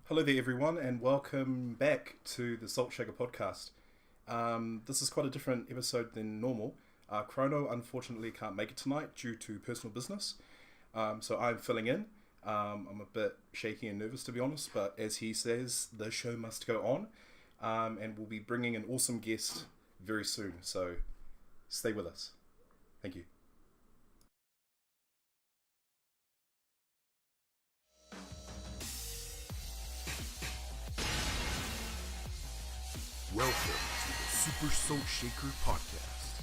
Hello there everyone and welcome back to the Salt Shaker podcast. This is quite a different episode than normal. Chrono unfortunately can't make it tonight due to personal business, so I'm filling in. I'm a bit shaky and nervous to be honest, but as he says, the show must go on, and we'll be bringing an awesome guest very soon, so stay with us. Thank you. Welcome to the Super Salt Shaker podcast.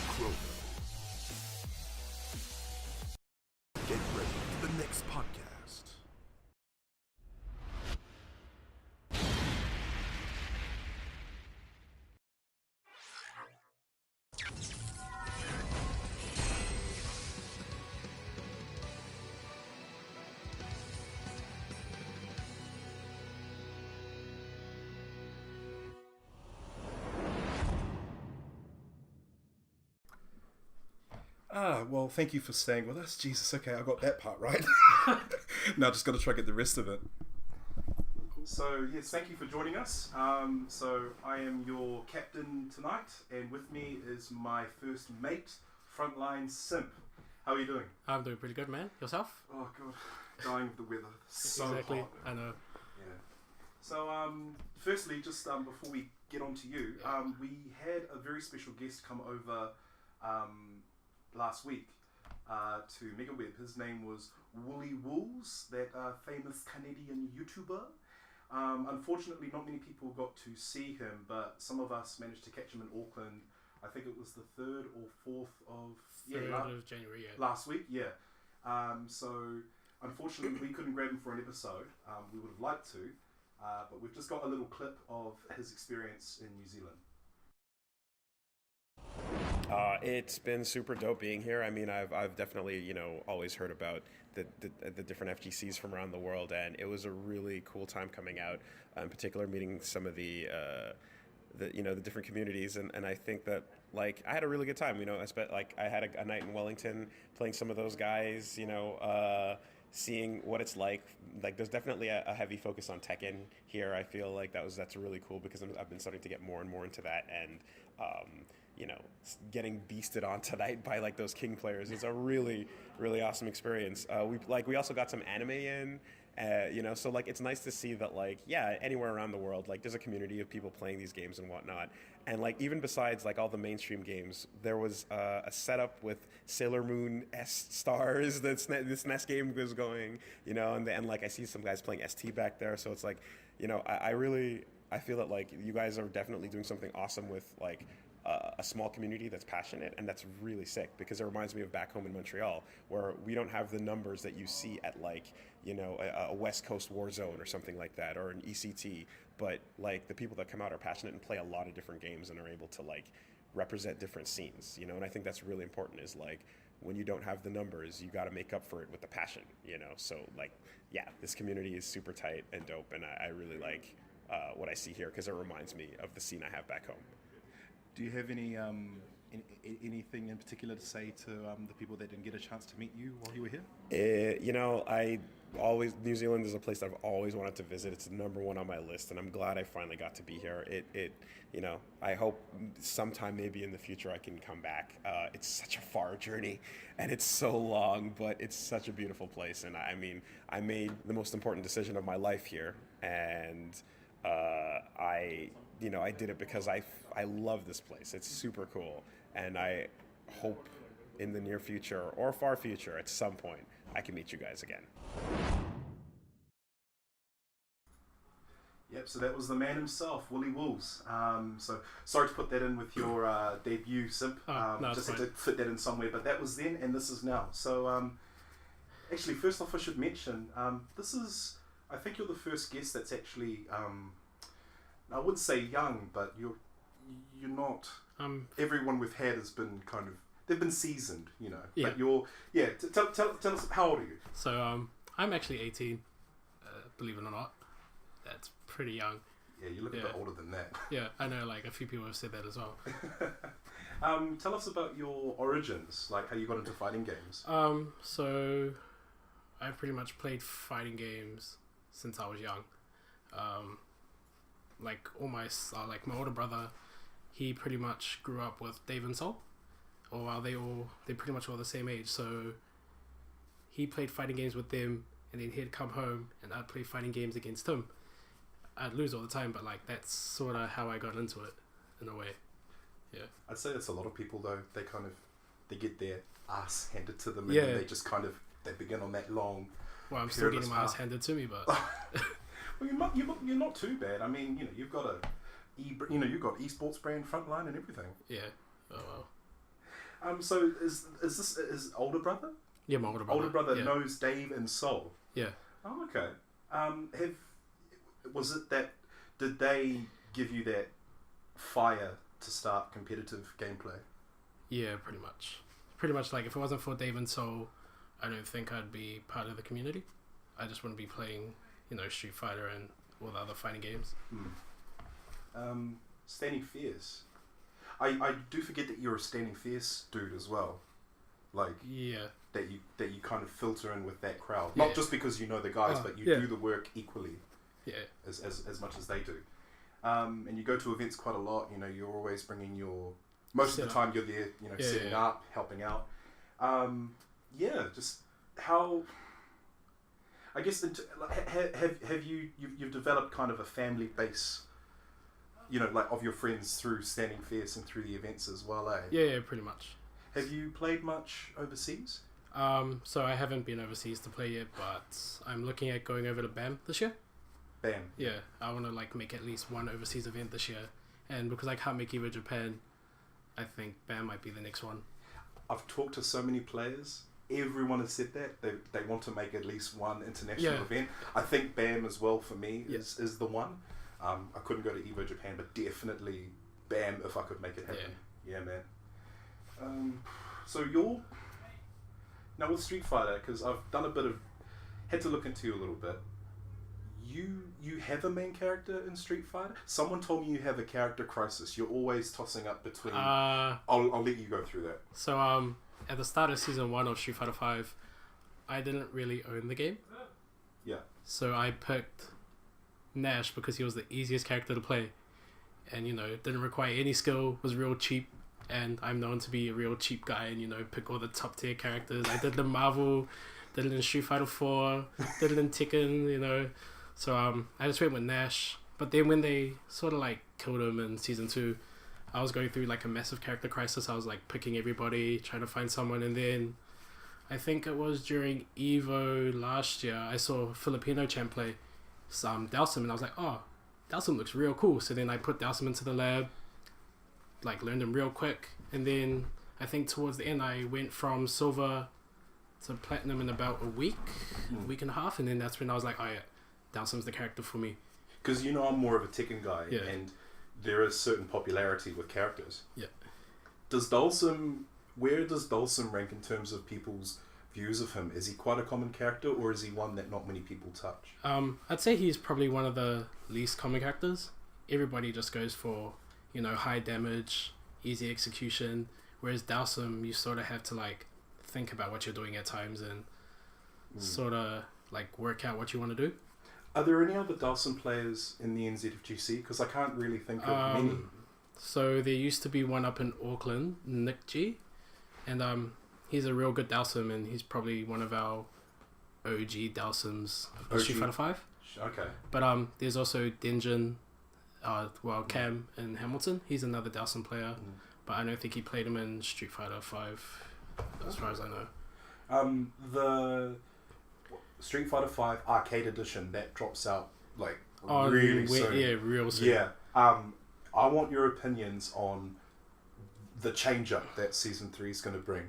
Chrono. Get ready for the next podcast. Well, thank you for staying with us. Jesus, okay, I got that part right. Now just got to try to get the rest of it. So, yes, thank you for joining us. So, I am your captain tonight, and with me is my first mate, frontline Simp. How are you doing? I'm doing pretty good, man. Yourself? Oh, God. Dying of the weather. So exactly. hot. I know. Yeah. So, firstly, just before we get on to you, we had a very special guest come over last week to MegaWeb. His name was Woolly Wools, that famous Canadian YouTuber. Unfortunately, not many people got to see him, but some of us managed to catch him in Auckland. I think it was the 3rd or 4th of January. Yeah. Last week. Yeah. So unfortunately, we couldn't grab him for an episode. We would have liked to, but we've just got a little clip of his experience in New Zealand. It's been super dope being here. I mean, I've definitely always heard about the different FGCs from around the world, and it was a really cool time coming out. In particular, meeting some of the different communities, and I think that like I had a really good time. I had a night in Wellington playing some of those guys. Seeing what it's like there's definitely a heavy focus on Tekken here. I feel like that's really cool because I've been starting to get more and more into that, and getting beasted on tonight by like those King players is a really, really awesome experience. We also got some anime in, so like it's nice to see that like, yeah, anywhere around the world, like there's a community of people playing these games and whatnot. And like even besides like all the mainstream games, there was a setup with Sailor Moon S stars that this NES game was going, and like I see some guys playing ST back there. So it's like, I feel that like you guys are definitely doing something awesome with like a small community that's passionate, and that's really sick because it reminds me of back home in Montreal where we don't have the numbers that you see at like a West Coast Warzone or something like that, or an ECT, but like the people that come out are passionate and play a lot of different games and are able to like represent different scenes, and I think that's really important is like when you don't have the numbers, you got to make up for it with the passion, so like, yeah, this community is super tight and dope, and I really like what I see here because it reminds me of the scene I have back home. Do you have anything in particular to say to the people that didn't get a chance to meet you while you were here? New Zealand is a place that I've always wanted to visit. It's number one on my list, and I'm glad I finally got to be here. I hope sometime maybe in the future I can come back. It's such a far journey, and it's so long, but it's such a beautiful place. And I mean, I made the most important decision of my life here, and I did it because I love this place. It's super cool, and I hope in the near future or far future at some point I can meet you guys again. Yep, so that was the man himself, Woolly Wools. So sorry to put that in with your debut, Simp. Just had to fit that in somewhere, but that was then and this is now. So actually, first off I should mention, I think you're the first guest that's actually, I wouldn't say young, but you're not. Everyone we've had has been they've been seasoned, Yeah. But tell us, how old are you? So I'm actually 18. Believe it or not, that's pretty young. Yeah, you look a bit older than that. Yeah, I know. Like a few people have said that as well. Tell us about your origins, like how you got into fighting games. So I pretty much played fighting games since I was young. Like my older brother, he pretty much grew up with Dave and Sol, or they pretty much all the same age. So he played fighting games with them, and then he'd come home and I'd play fighting games against him. I'd lose all the time, but like that's sort of how I got into it, in a way. Yeah. I'd say that's a lot of people though. They get their ass handed to them, and then they just they begin on that long. Well, I'm still getting my ass handed to me, but. Well, you're not too bad. I mean, you've got you've got esports brand frontline and everything. Yeah. Oh well. So is this his older brother? Yeah, my older brother. Older brother knows Dave and Sol. Yeah. Oh, okay. Was it that? Did they give you that fire to start competitive gameplay? Yeah, pretty much. Pretty much, like if it wasn't for Dave and Sol, I don't think I'd be part of the community. I just wouldn't be playing, Street Fighter and all the other fighting games. Standing Fierce. I do forget that you're a Standing Fierce dude as well. Like, yeah. That you kind of filter in with that crowd. Not just because you know the guys, but you do the work equally. Yeah. As much as they do. And you go to events quite a lot. You're always bringing your. Most of the time, you're there. Setting up, helping out. Just how. I guess have you've developed kind of a family base like of your friends through Standing Fierce and through the events as well, eh? Yeah, pretty much. Have you played much overseas? So I haven't been overseas to play yet, but I'm looking at going over to BAM this year. BAM. Yeah, I want to like make at least one overseas event this year, and because I can't make Evo Japan, I think BAM might be the next one. I've talked to so many players. Everyone has said that they want to make at least one international event. I think BAM as well for me is the one. I couldn't go to Evo Japan, but definitely BAM if I could make it happen. Yeah, man. So you're now with Street Fighter, because I've done a bit of had to look into you a little bit. You have a main character in Street Fighter? Someone told me you have a character crisis. You're always tossing up between. I'll let you go through that. So at the start of season 1 of Street Fighter 5, I didn't really own the game. Yeah. So I picked Nash because he was the easiest character to play, and didn't require any skill, was real cheap, and I'm known to be a real cheap guy and pick all the top tier characters. I did the Marvel, did it in Street Fighter 4, did it in Tekken, so I just went with Nash. But then when they sort of like killed him in season 2, I was going through like a massive character crisis. I was like picking everybody, trying to find someone, and then I think it was during Evo last year I saw Filipino champ play Dhalsim, and I was like, oh, Dhalsim looks real cool. So then I put Dhalsim into the lab, like learned him real quick, and then I think towards the end I went from silver to platinum in about a week and a half, and then that's when I was like, oh yeah, Dhalsim's the character for me. Because I'm more of a Tekken guy, and there is certain popularity with characters. Yeah. Where does Dhalsim rank in terms of people's views of him? Is he quite a common character, or is he one that not many people touch? I'd say he's probably one of the least common characters. Everybody just goes for, high damage, easy execution, whereas Dhalsim, you sort of have to like think about what you're doing at times and sort of like work out what you want to do. Are there any other Dhalsim players in the NZFGC? Because I can't really think of many. So there used to be one up in Auckland, Nick G, and he's a real good Dhalsim, and he's probably one of our OG Dhalsims of Street Fighter 5. Okay. But there's also Denjin, Cam in Hamilton. He's another Dhalsim player, but I don't think he played him in Street Fighter 5, as far as I know. The Street Fighter 5 Arcade Edition that drops out like really soon. Yeah, real soon. Yeah. I want your opinions on the change up that season 3 is going to bring.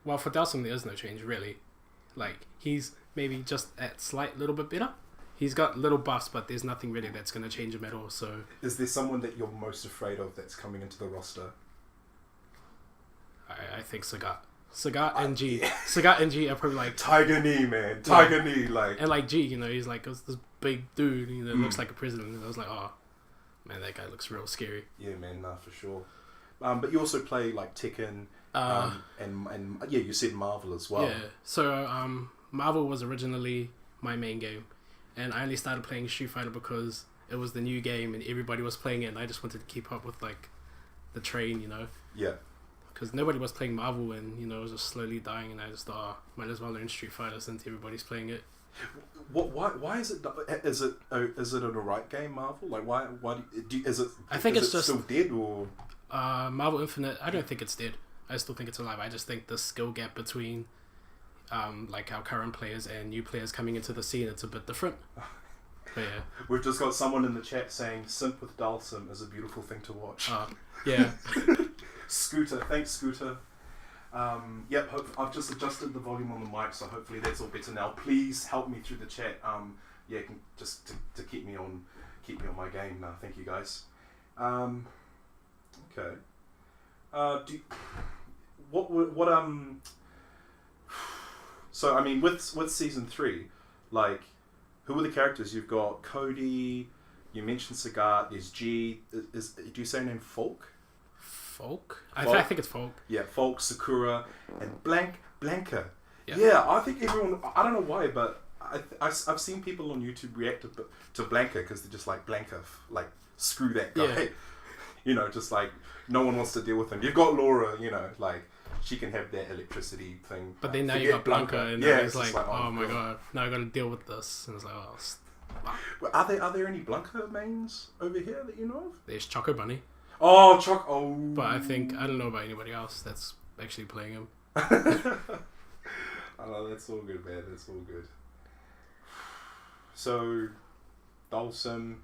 Well, for Dhalsim, there is no change really. Like, he's maybe just at slight little bit better. He's got little buffs, but there's nothing really that's going to change him at all. So, is there someone that you're most afraid of that's coming into the roster? I think Sagat and G. Sagat and G are probably like Tiger Knee, man. Tiger Knee, like, and like G, he's like this big dude, looks like a president. And I was like, oh man, that guy looks real scary. Yeah, man, nah, for sure. But you also play like Tekken, and you said Marvel as well. Yeah. So Marvel was originally my main game, and I only started playing Street Fighter because it was the new game and everybody was playing it, and I just wanted to keep up with like the train, Yeah. Because nobody was playing Marvel, and it was just slowly dying, and I just thought, might as well learn Street Fighter since everybody's playing it. Why is it? Is it an alright game, Marvel? Like, why is it? I think it's just still dead, or Marvel Infinite. I don't think it's dead. I still think it's alive. I just think the skill gap between like our current players and new players coming into the scene, it's a bit different. But yeah, we've just got someone in the chat saying Simp with Dhalsim is a beautiful thing to watch. Yeah. Scooter, thanks Scooter. Yep, I've just adjusted the volume on the mic, so hopefully that's all better now. Please help me through the chat. Just to keep me on my game. Thank you guys. Okay. So I mean, with season 3, like, who are the characters? You've got Cody. You mentioned Sagat. There's G. Do you say her name Folk? Folk? I think it's Folk. Yeah, Folk, Sakura, and Blanca. Yeah. I think everyone. I don't know why, but I've seen people on YouTube react to Blanca because they're just like, Blanca, like, screw that guy. Yeah. Just like no one wants to deal with him. You've got Laura, like, she can have that electricity thing. But then now you got Blanca, and yeah, it's like, oh my god, now I got to deal with this. And it's like, oh, Well, are there any Blanca mains over here that you know of? There's Choco Bunny, Oh, Choc. Oh. but I don't know about anybody else that's actually playing him. Oh, that's all good, man. That's all good. So, Dhalsim,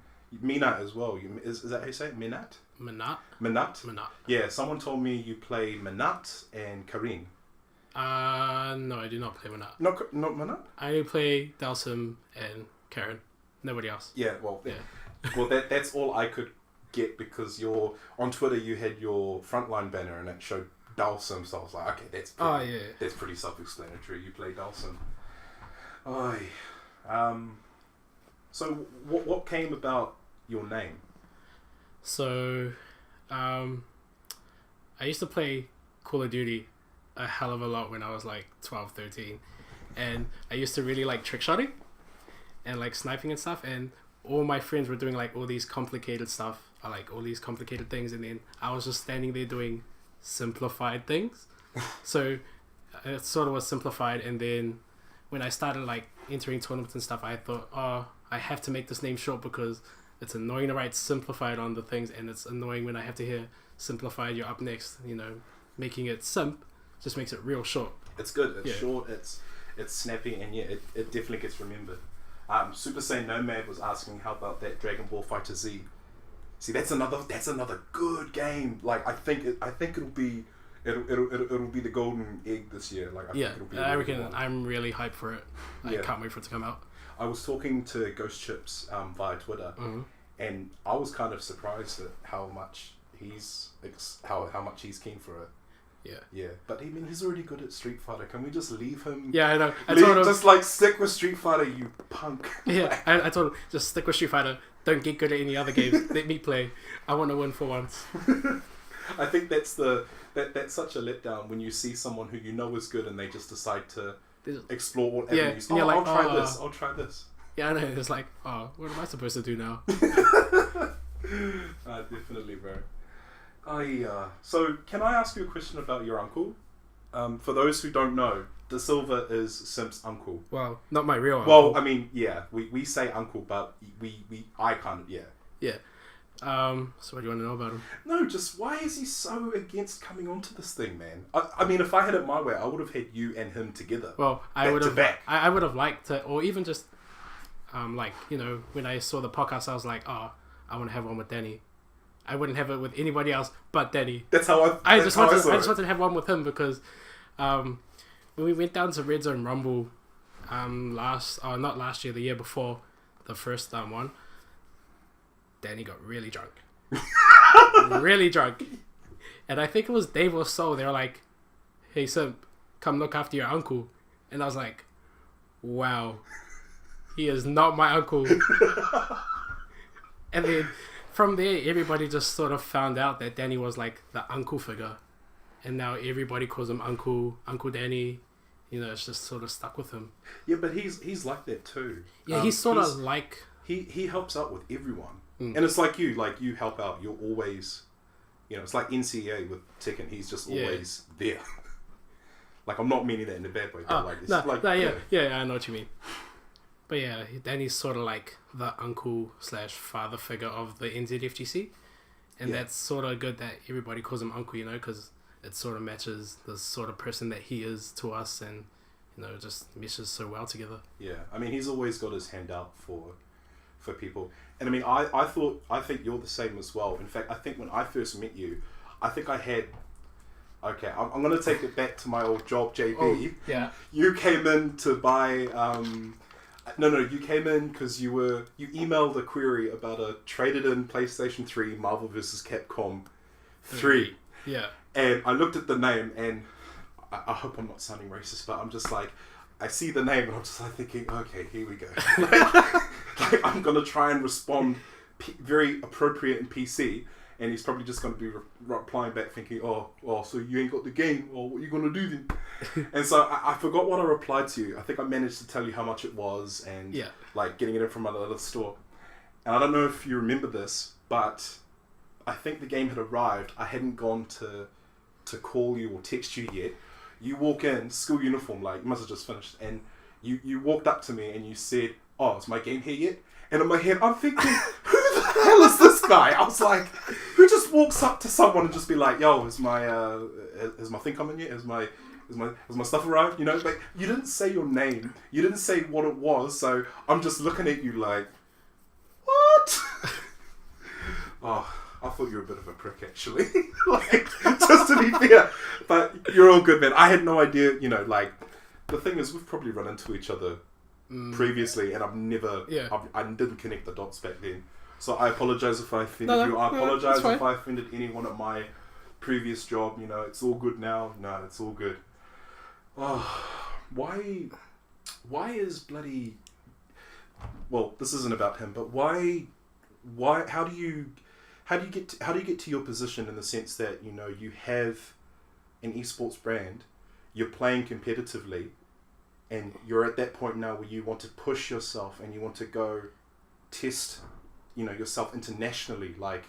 Minat as well. Is that how you say it? Minat? Minat. Minat? Yeah, someone told me you play Minat and Karin. No, I do not play Minat. Not Minat? I only play Dhalsim and Karen. Nobody else. Yeah, well, Yeah. well, that's all I could get because on Twitter you had your frontline banner and it showed Dhalsim, so I was like, okay, that's pretty self-explanatory. You play Dhalsim. So what came about your name? So, I used to play Call of Duty a hell of a lot when I was like 12, 13. And I used to really like trickshotting and like sniping and stuff. And all my friends were doing like all these complicated stuff, or like all these complicated things. And then I was just standing there doing simplified things. So it sort of was simplified. And then when I started like entering tournaments and stuff, I thought, oh, I have to make this name short because it's annoying to write simplified on the things, and it's annoying when I have to hear simplified, you're up next, making it simp just makes it real short. It's good, it's short, it's snappy, and yeah, it definitely gets remembered. Super Saiyan Nomad was asking how about that Dragon Ball Fighter Z. See, that's another good game. Like I think it'll be the golden egg this year. Like I think it'll be I reckon I'm really hyped for it. I can't wait for it to come out. I was talking to Ghost Chips via Twitter, and I was kind of surprised at how much he's keen for it. Yeah. But I mean, he's already good at Street Fighter. Can we just leave him? Yeah, I know. Just like stick with Street Fighter, you punk. Yeah, I told him just stick with Street Fighter. Don't get good at any other games. Let me play. I want to win for once. I think that's such a letdown when you see someone who you know is good and they just decide to explore all avenues. And you're like, I'll try this. Yeah, I know. It's like, what am I supposed to do now? Definitely, bro. So can I ask you a question about your uncle? For those who don't know, De Silva is Simp's uncle. Well, not my real uncle. Well, I mean, yeah, we say uncle, but I kind of, yeah. Yeah. So what do you want to know about him? No, just why is he so against coming onto this thing, man? I mean, if I had it my way, I would have had you and him together. Well, I would have liked to, or even just, when I saw the podcast, I was like, I want to have one with Danny. I wouldn't have it with anybody else but Danny. That's how I just wanted to have one with him because when we went down to Red Zone Rumble not last year, the year before, the first one, Danny got really drunk. Really drunk. And I think it was Dave or so, they were like, hey Simp, come look after your uncle. And I was like, wow, he is not my uncle. And then from there, everybody just sort of found out that Danny was like the uncle figure. And now everybody calls him Uncle Danny. It's just sort of stuck with him. Yeah, but he's like that too. Yeah, he's sort of like... He helps out with everyone. And it's like you help out. You're always... it's like NCAA with Tekken. He's just always there. Like, I'm not meaning that in a bad way. But Yeah, I know what you mean. But yeah, Danny's sort of like the uncle/father figure of the NZFGC. And that's sort of good that everybody calls him uncle, because it sort of matches the sort of person that he is to us, and it just meshes so well together. Yeah, I mean, he's always got his hand out for people. And I mean, I think you're the same as well. In fact, I think when I first met you, I think I had... Okay, I'm going to take it back to my old job, JB. Oh, yeah. You came in to buy... you came in because you emailed a query about a traded-in PlayStation 3 Marvel vs. Capcom 3. Yeah. And I looked at the name, and I hope I'm not sounding racist, but I'm just like... I see the name, and I'm just like thinking, okay, here we go. like I'm going to try and respond very appropriate in PC, and he's probably just going to be replying back thinking, oh, so you ain't got the game, or what you going to do then? And so I forgot what I replied to you. I think I managed to tell you how much it was, and like getting it in from another store. And I don't know if you remember this, but I think the game had arrived. I hadn't gone to call you or text you yet. You walk in, school uniform, like, you must have just finished, and you walked up to me and you said, oh, is my game here yet? And in my head, I'm thinking, who the hell is this guy? I was like, who just walks up to someone and just be like, yo, is my thing coming yet? Is my stuff arrived? You know, but you didn't say your name. You didn't say what it was. So I'm just looking at you like, what? Oh, I thought you were a bit of a prick, actually. Like, just to be fair. But you're all good, man. I had no idea, you know, like, the thing is, we've probably run into each other previously, and I've never, I didn't connect the dots back then. So I apologize if I offended you. I apologize if I offended anyone at my previous job. You know, it's all good now. No, it's all good. Oh, why is bloody... Well, this isn't about him, but why, how do you get to your position in the sense that, you know, you have an esports brand, you're playing competitively, and you're at that point now where you want to push yourself and you want to go test, you know, yourself internationally. Like,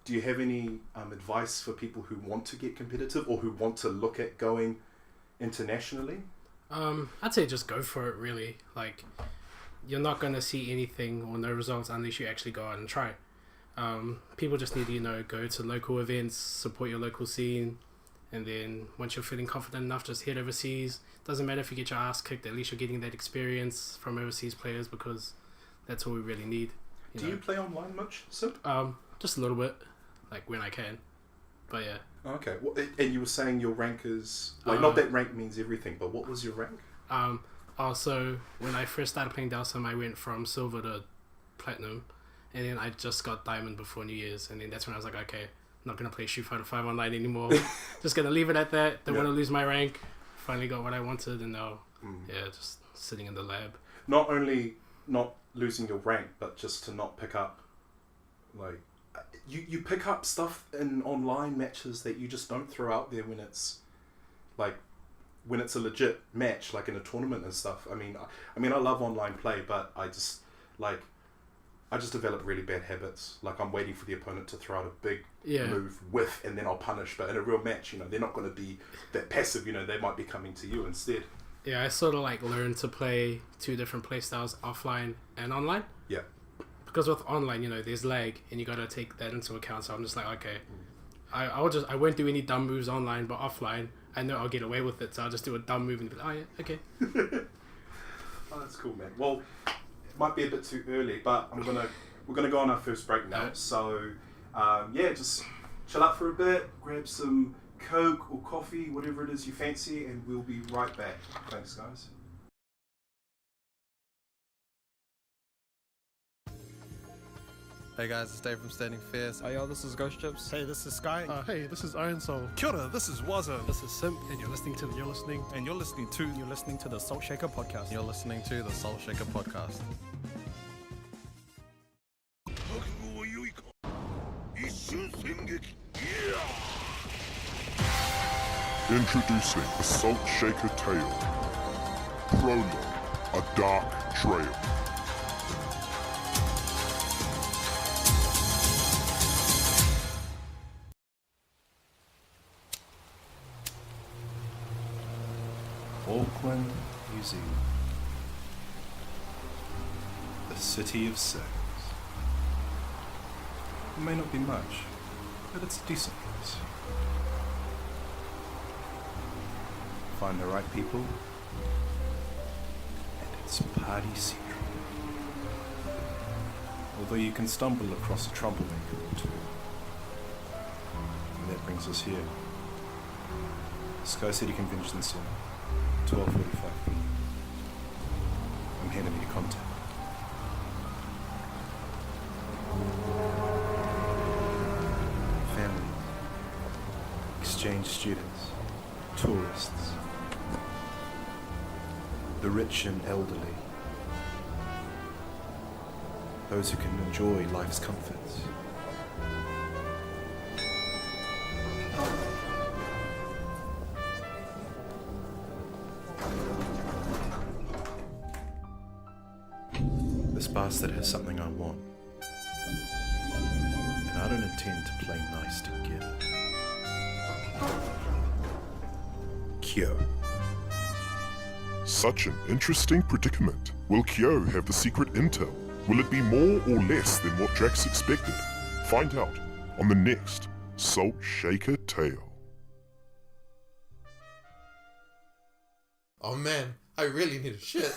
do you have any advice for people who want to get competitive or who want to look at going internationally? I'd say just go for it, really. Like, you're not going to see anything or no results unless you actually go out and try. People just need to, you know, go to local events, support your local scene, and then once you're feeling confident enough, just head overseas. Doesn't matter if you get your ass kicked, at least you're getting that experience from overseas players, because that's all we really need. Do you play online much, Simp? Just a little bit, like when I can, but yeah. Okay, well, and you were saying your rank is, like, not that rank means everything, but what was your rank? So when I first started playing Dhalsim, I went from silver to platinum, and then I just got diamond before New Year's, and then that's when I was like, okay, I'm not going to play Street Fighter 5 online anymore. Just going to leave it at that. Don't want to lose my rank. Finally got what I wanted, and now, just sitting in the lab. Not only not losing your rank, but just to not pick up, like, you pick up stuff in online matches that you just don't throw out there when it's, like, when it's a legit match, like in a tournament and stuff. I mean, I love online play, but I just develop really bad habits. Like, I'm waiting for the opponent to throw out a big move with, and then I'll punish. But in a real match, you know, they're not going to be that passive. You know, they might be coming to you instead. Yeah, I sort of like learned to play two different play styles, offline and online. Yeah. Because with online, you know, there's lag, and you got to take that into account. So I'm just like, okay, I won't do any dumb moves online, but offline, I know I'll get away with it. So I'll just do a dumb move and be like, oh yeah, okay. Oh, that's cool, man. Well, it might be a bit too early, but we're gonna go on our first break now. So just chill out for a bit, grab some Coke or coffee, whatever it is you fancy, and we'll be right back. Thanks, guys. Hey guys, it's Dave from Standing Fierce. Hey yo, this is Ghost Chips. Hey, this is Sky. Hey, this is Iron Soul. Kia ora, this is Waza. This is Simp, and you're listening to You're listening to the Salt Shaker Podcast. You're listening to the Soul Shaker Podcast. Introducing the Salt Shaker Tale. Prologue, A Dark Trail. Auckland, New Zealand. The city of sails. It may not be much, but it's a decent place. Find the right people, and it's party central. Although you can stumble across a troublemaker or two. And that brings us here. Sky City Convention Centre, 12:45 p.m. I'm here to make contact. Families, exchange students, tourists, the rich and elderly, those who can enjoy life's comforts. This bastard has something I want, and I don't intend to play nice to get it. Kyo. Such an interesting predicament. Will Kyo have the secret intel? Will it be more or less than what Drax expected? Find out on the next Salt Shaker Tale. Oh man, I really need a shit.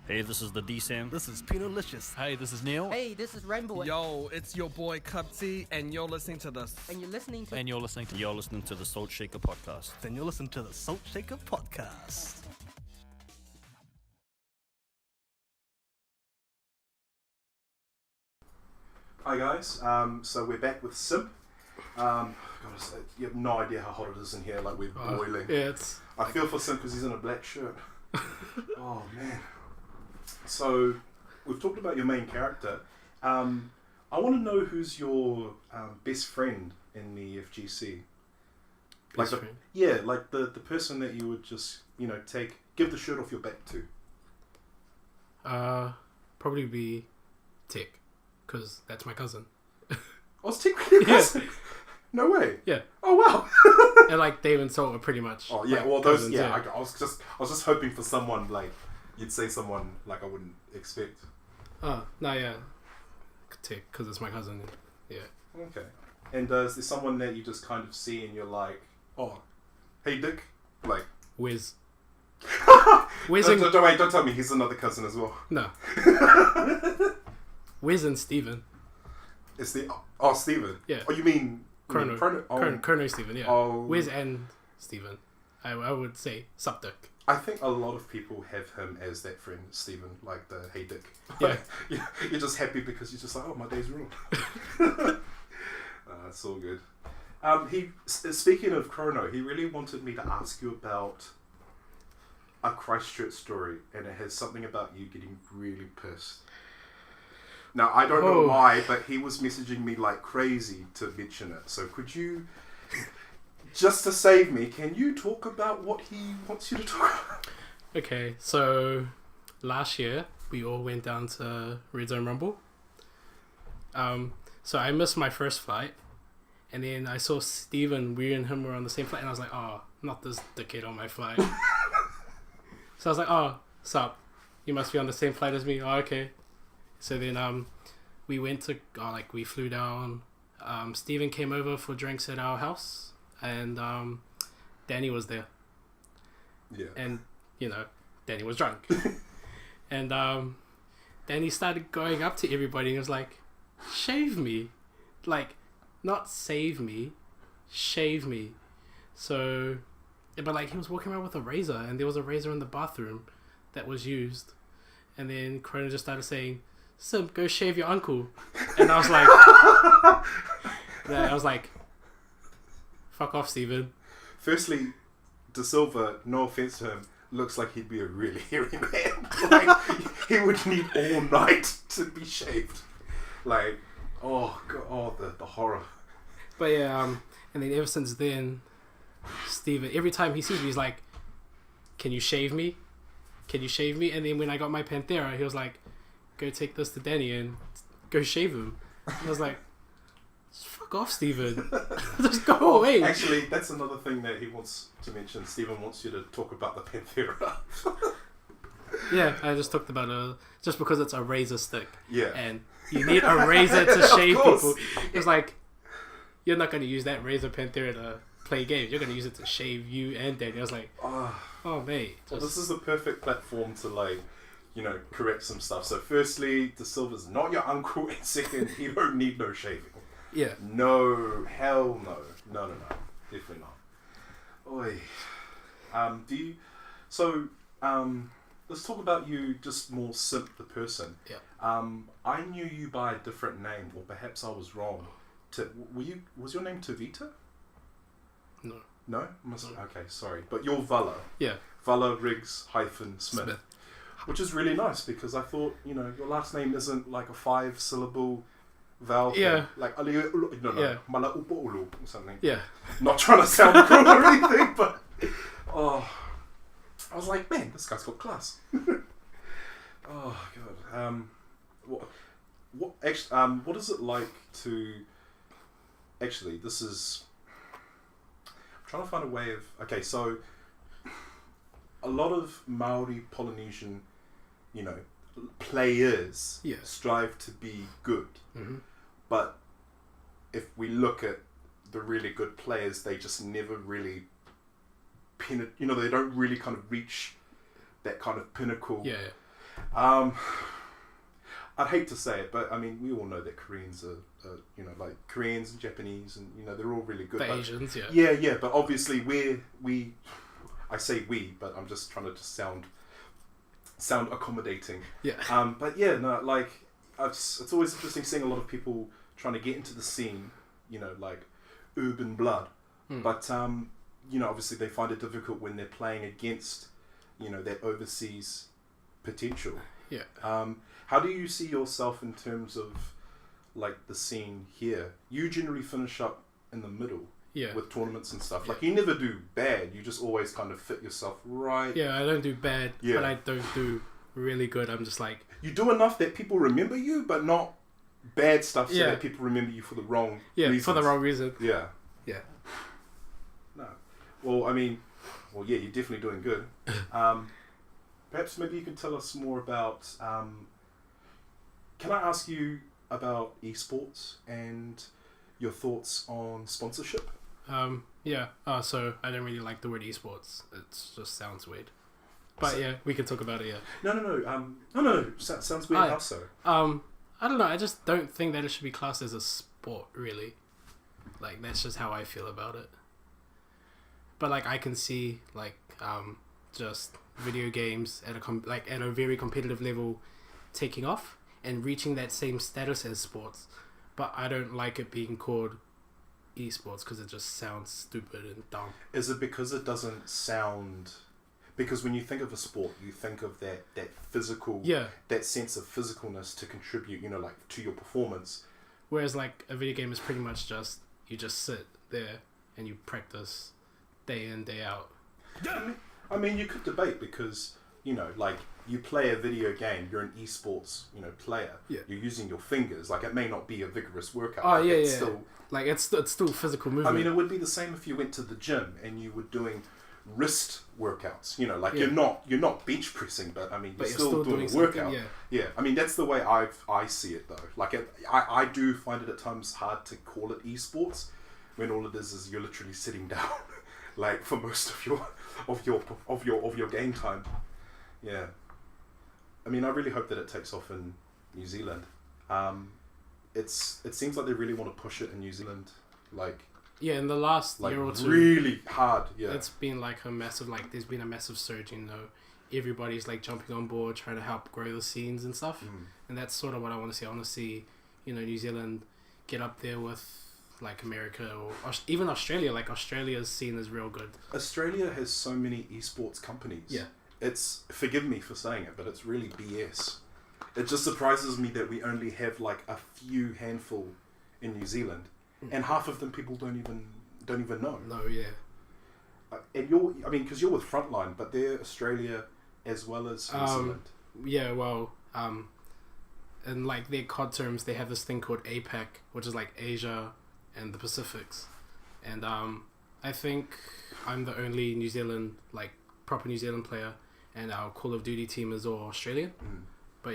Hey, this is the D-Sam. This is Penalicious. Hey, this is Neil. Hey, this is Rainbow. Yo, it's your boy Cubsy, and you're listening to the And you're listening to You're listening to the Salt Shaker Podcast. Then you're listening to the Salt Shaker Podcast. Hi guys, so we're back with Simp. You have no idea how hot it is in here, like we're boiling. Yeah, it's... I feel for Simp because he's in a black shirt. Oh man. So, we've talked about your main character. I want to know who's your best friend in the FGC. Best friend? Yeah, like the person that you would just, give the shirt off your back to. Probably be Tech, because that's my cousin. Oh, it's Tech your cousin? No way. Yeah. Oh wow. And like Dave and Salt are pretty much. Oh yeah, like well those cousins, yeah. I was just hoping for someone like you'd say someone like I wouldn't expect. Oh no, yeah, Tech, because it's my cousin. Yeah. Okay. And is there someone that you just kind of see and you're like, oh, hey Dick, like Wiz. Don't tell me he's another cousin as well. No. Wiz and Steven. It's Steven. Yeah. Oh, you mean Chrono. Oh. Chrono Steven, yeah. Oh. Wiz and Steven. I would say sup Dick. I think a lot of people have him as that friend, Steven, like the hey Dick. Yeah. You're just happy because you're just like, oh, my day's ruined. It's all good. Speaking of Chrono, he really wanted me to ask you about a Christchurch story, and it has something about you getting really pissed. Now, I don't know why, but he was messaging me like crazy to mention it. So could you, just to save me, can you talk about what he wants you to talk about? Okay, so last year we all went down to Red Zone Rumble. So I missed my first flight, and then I saw Steven, we and him were on the same flight, and I was like, oh, not this dickhead on my flight. So I was like, oh, sup, you must be on the same flight as me. Oh, okay. So then we went to, we flew down. Steven came over for drinks at our house, and Danny was there. Yeah. And, Danny was drunk. And Danny started going up to everybody and he was like, shave me. Like, not save me, shave me. So, but he was walking around with a razor, and there was a razor in the bathroom that was used. And then Cronin just started saying, Simp, go shave your uncle. And I was like, fuck off, Steven. Firstly, De Silva, no offense to him, looks like he'd be a really hairy man. Like, he would need all night to be shaved. Like, oh god, the horror. But yeah, and then ever since then, Steven, every time he sees me, he's like, can you shave me? Can you shave me? And then when I got my Panthera, he was like, go take this to Danny and go shave him. And I was like, just fuck off, Steven. Just go away. Actually, that's another thing that he wants to mention. Steven wants you to talk about the Panthera. Yeah, I just talked about just because it's a razor stick. Yeah. And you need a razor to shave course. people. It's like, you're not going to use that razor Panthera to play games. You're going to use it to shave you and Danny. I was like, oh mate. Well, this is the perfect platform to correct some stuff. So firstly, De Silva's not your uncle, and second, he don't need no shaving. Yeah. No, hell no. No, definitely not. Oi. Let's talk about you just more Simp the person. Yeah. I knew you by a different name, or perhaps I was wrong. Was your name Tavita? No. No? Okay, sorry. But you're Vala. Yeah. Vala Riggs Smith. Which is really nice because I thought, your last name isn't like a 5-syllable vowel thing. Yeah. Like, Yeah. Mala Upo'ulu or something. Yeah. Not trying to sound cool or anything, but I was like, man, this guy's got class. Oh god. What is it like to? Actually, this is. I'm trying to find a way of. Okay, so a lot of Maori Polynesian, you know, players strive to be good, but if we look at the really good players, they just never really they don't really kind of reach that kind of pinnacle. I'd hate to say it, but I mean, we all know that Koreans are like Koreans and Japanese, and they're all really good. The Asians, but obviously I say we, but I'm just trying to sound accommodating. But like it's always interesting seeing a lot of people trying to get into the scene, like urban blood, but obviously they find it difficult when they're playing against that overseas potential. How do you see yourself in terms of like the scene here? You generally finish up in the middle with tournaments and stuff. Like you never do bad, you just always kind of fit yourself right. I don't do bad, but I don't do really good. I'm just like, you do enough that people remember you, but not bad stuff so that people remember you for the wrong reasons. For the wrong reason. No. Well, I mean, you're definitely doing good. Perhaps maybe you can tell us more about can I ask you about esports and your thoughts on sponsorship? So I don't really like the word esports. It just sounds weird. But we can talk about it. No. Sounds weird. How so? I don't know. I just don't think that it should be classed as a sport, really. Like that's just how I feel about it. But like I can see like just video games at a very competitive level taking off and reaching that same status as sports, but I don't like it being called esports because it just sounds stupid and dumb. Is it because it doesn't sound? Because when you think of a sport, you think of that physical, that sense of physicalness to contribute, like to your performance. Whereas like a video game is pretty much just you just sit there and you practice day in day out. I mean, you could debate because like you play a video game, you're an esports, player. You're using your fingers. Like it may not be a vigorous workout. Still, like it's still physical movement. I mean, it would be the same if you went to the gym and you were doing wrist workouts. Like you're not bench pressing, but I mean you're still doing a workout. I mean that's the way I see it though. Like I do find it at times hard to call it esports when all it is you're literally sitting down, like for most of your game time. I mean, I really hope that it takes off in New Zealand. It seems like they really want to push it in New Zealand, like in the last year or two, really hard. It's been like a massive there's been a massive surge. Everybody's like jumping on board, trying to help grow the scenes and stuff, and that's sort of what I want to see. I want to see New Zealand get up there with like America or even Australia. Like Australia's scene is real good. Australia has so many esports companies. It's, forgive me for saying it, but it's really BS. It just surprises me that we only have like a few handful in New Zealand, and half of them people don't even know. No, and because you're with Frontline, but they're Australia as well as New Zealand. In like their COD terms, they have this thing called APAC, which is like Asia and the Pacifics, and I think I'm the only New Zealand proper New Zealand player, and our Call of Duty team is all Australian. But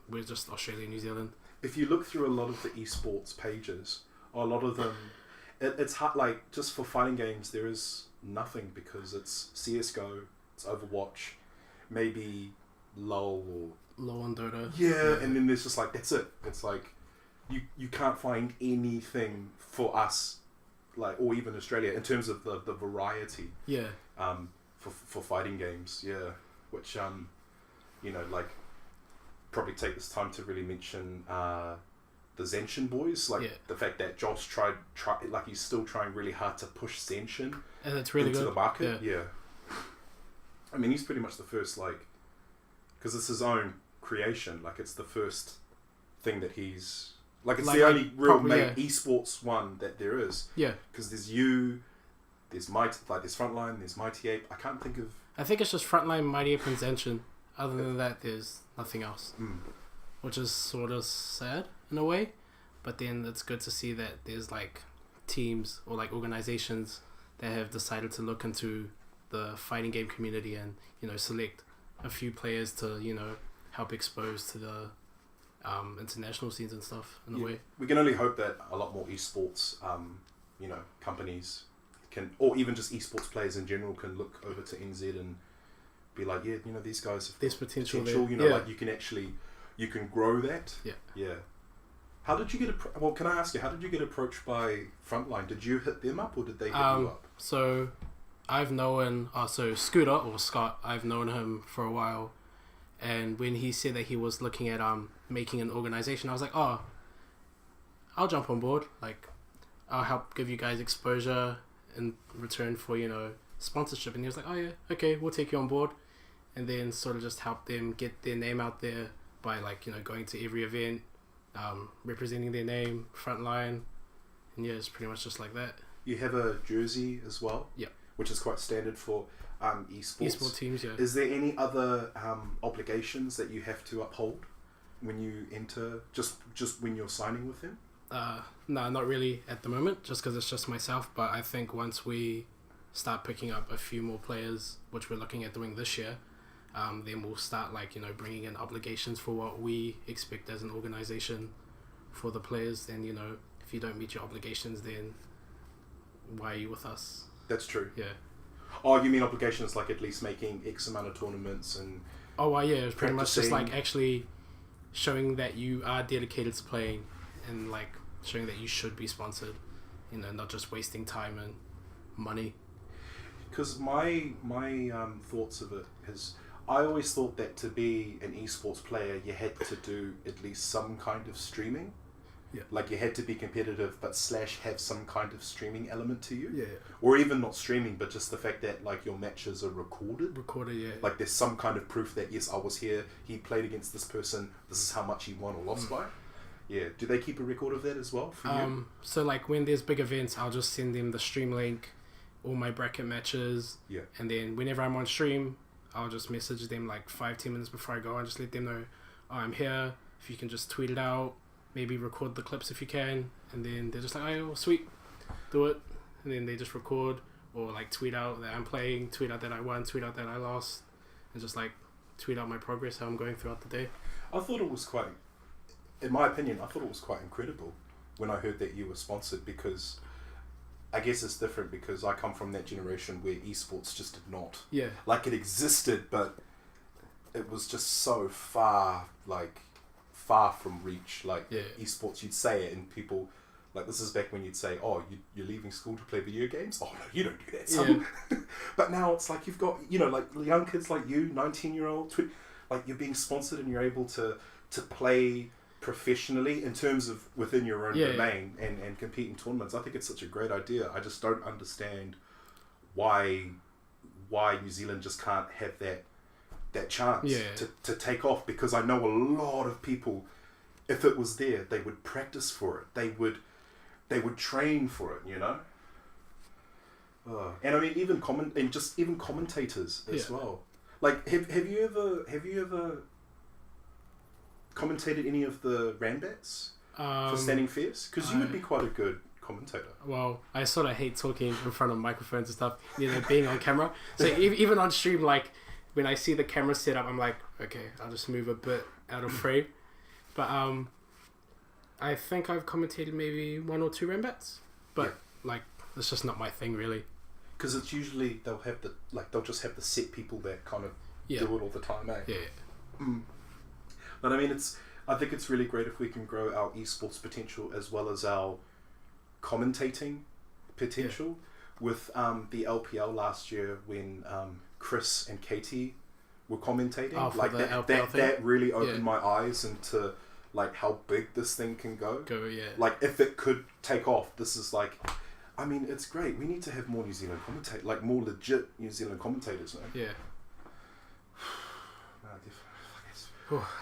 we're just Australia, New Zealand. If you look through a lot of the esports pages, a lot of them, it's hard. Like just for fighting games, there is nothing because it's CS:GO, it's Overwatch, maybe LOL on Dota. And then there's just like that's it. It's like you can't find anything for us, like or even Australia in terms of the variety. For fighting games, which like probably take this time to really mention the Zenshin boys, the fact that Josh tried like he's still trying really hard to push Zenshin and it's really into good. The market. I mean he's pretty much the first because it's his own creation, like it's the first thing that he's it's the only real esports one that there is. Because there's there's there's Frontline, there's Mighty Ape. I think it's just Frontline, Mighty Ape, and Zenshin. Other than that, there's nothing else, which is sort of sad in a way. But then it's good to see that there's like teams or like organizations that have decided to look into the fighting game community and select a few players to help expose to the international scenes and stuff in a way. We can only hope that a lot more esports companies can, or even just esports players in general, can look over to NZ and be like, these guys have there's potential there. Like you can grow that. Yeah. How did you get well, can I ask you, how did you get approached by Frontline? Did you hit them up or did they hit you up? So I've known Scooter or Scott, I've known him for a while, and when he said that he was looking at making an organization, I was like, oh, I'll jump on board. Like, I'll help give you guys exposure in return for sponsorship. And he was like, oh yeah, okay, we'll take you on board. And then sort of just help them get their name out there by going to every event, representing their name, Frontline, and it's pretty much just like that. You have a jersey as well, which is quite standard for esport teams. Yeah. Is there any other obligations that you have to uphold when you enter, just when you're signing with them? No, not really at the moment, just because it's just myself. But I think once we start picking up a few more players, which we're looking at doing this year, then we'll start bringing in obligations for what we expect as an organization for the players. Then if you don't meet your obligations, then why are you with us? That's true. Yeah. Oh, you mean obligations like at least making X amount of tournaments and... Oh, well, yeah, it's pretty much just like actually showing that you are dedicated to playing and like showing that you should be sponsored, not just wasting time and money. Because my thoughts of it is, I always thought that to be an esports player, you had to do at least some kind of streaming. Yeah. Like you had to be competitive, but / have some kind of streaming element to you. Yeah. Or even not streaming, but just the fact that like your matches are recorded. Yeah. Like there's some kind of proof that yes, I was here. He played against this person. This is how much he won or lost by. Yeah. Do they keep a record of that as well for you? So like when there's big events, I'll just send them the stream link, all my bracket matches. Yeah. And then whenever I'm on stream, I'll just message them like 5-10 minutes before I go and just let them know, oh, I'm here. If you can just tweet it out, maybe record the clips if you can, and then they're just like, oh, sweet, do it. And then they just record or like tweet out that I'm playing, tweet out that I won, tweet out that I lost, and just like tweet out my progress, how I'm going throughout the day. I thought it was quite, in my opinion, I thought it was quite incredible when I heard that you were sponsored, because I guess it's different because I come from that generation where esports just did not. Yeah. Like it existed, but it was just so far from reach. Like esports, you'd say it and people, like this is back when you'd say, oh, you're leaving school to play video games? Oh no, you don't do that, son. Yeah. But now it's like you've got, like young kids like you, 19-year-old, like you're being sponsored and you're able to play professionally in terms of within your own domain and compete in tournaments. I think it's such a great idea. I just don't understand why New Zealand just can't have that chance to take off, because I know a lot of people, if it was there, they would practice for it. They would train for it, and I mean even commentators as well. Like have you ever commentated any of the Randbats for Standing Fierce? Because you would be quite a good commentator. Well, I sort of hate talking in front of microphones and stuff, being on camera. So even on stream, like when I see the camera set up, I'm like, okay, I'll just move a bit out of frame. But I think I've commentated maybe 1 or 2 Randbats, but like it's just not my thing really. Because it's usually they'll just have the set people that kind of do it all the time, eh? Yeah. But I mean, I think it's really great if we can grow our esports potential as well as our commentating potential. With the LPL last year when Chris and Katie were commentating, like that really opened my eyes into like how big this thing can go. Like if it could take off, this is like, I mean, it's great. We need to have more New Zealand commentators, like more legit New Zealand commentators, man. Yeah.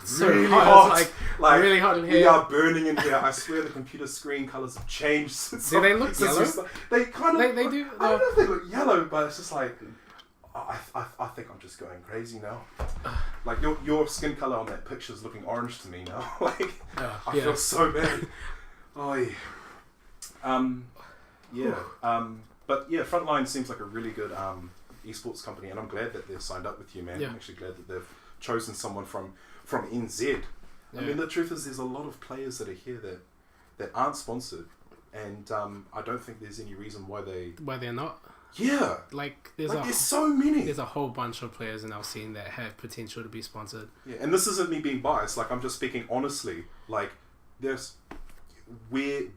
It's so really hot. Like really hot in here. We are burning in here. I swear the computer screen colours have changed since. Do they look yellow? They kind of. They do. I don't know if they look yellow, but it's just like I think I'm just going crazy now. Like your skin colour on that picture is looking orange to me now. Like I feel so bad. Oh yeah. But yeah, Frontline seems like a really good esports company, and I'm glad that they've signed up with you, man. Yeah. I'm actually glad that they've chosen someone from NZ. I mean, the truth is, there's a lot of players that are here that aren't sponsored, and I don't think there's any reason why they're not. Yeah, like there's so many. There's a whole bunch of players in our scene that have potential to be sponsored. Yeah, and this isn't me being biased. Like, I'm just speaking honestly. Like, there's where's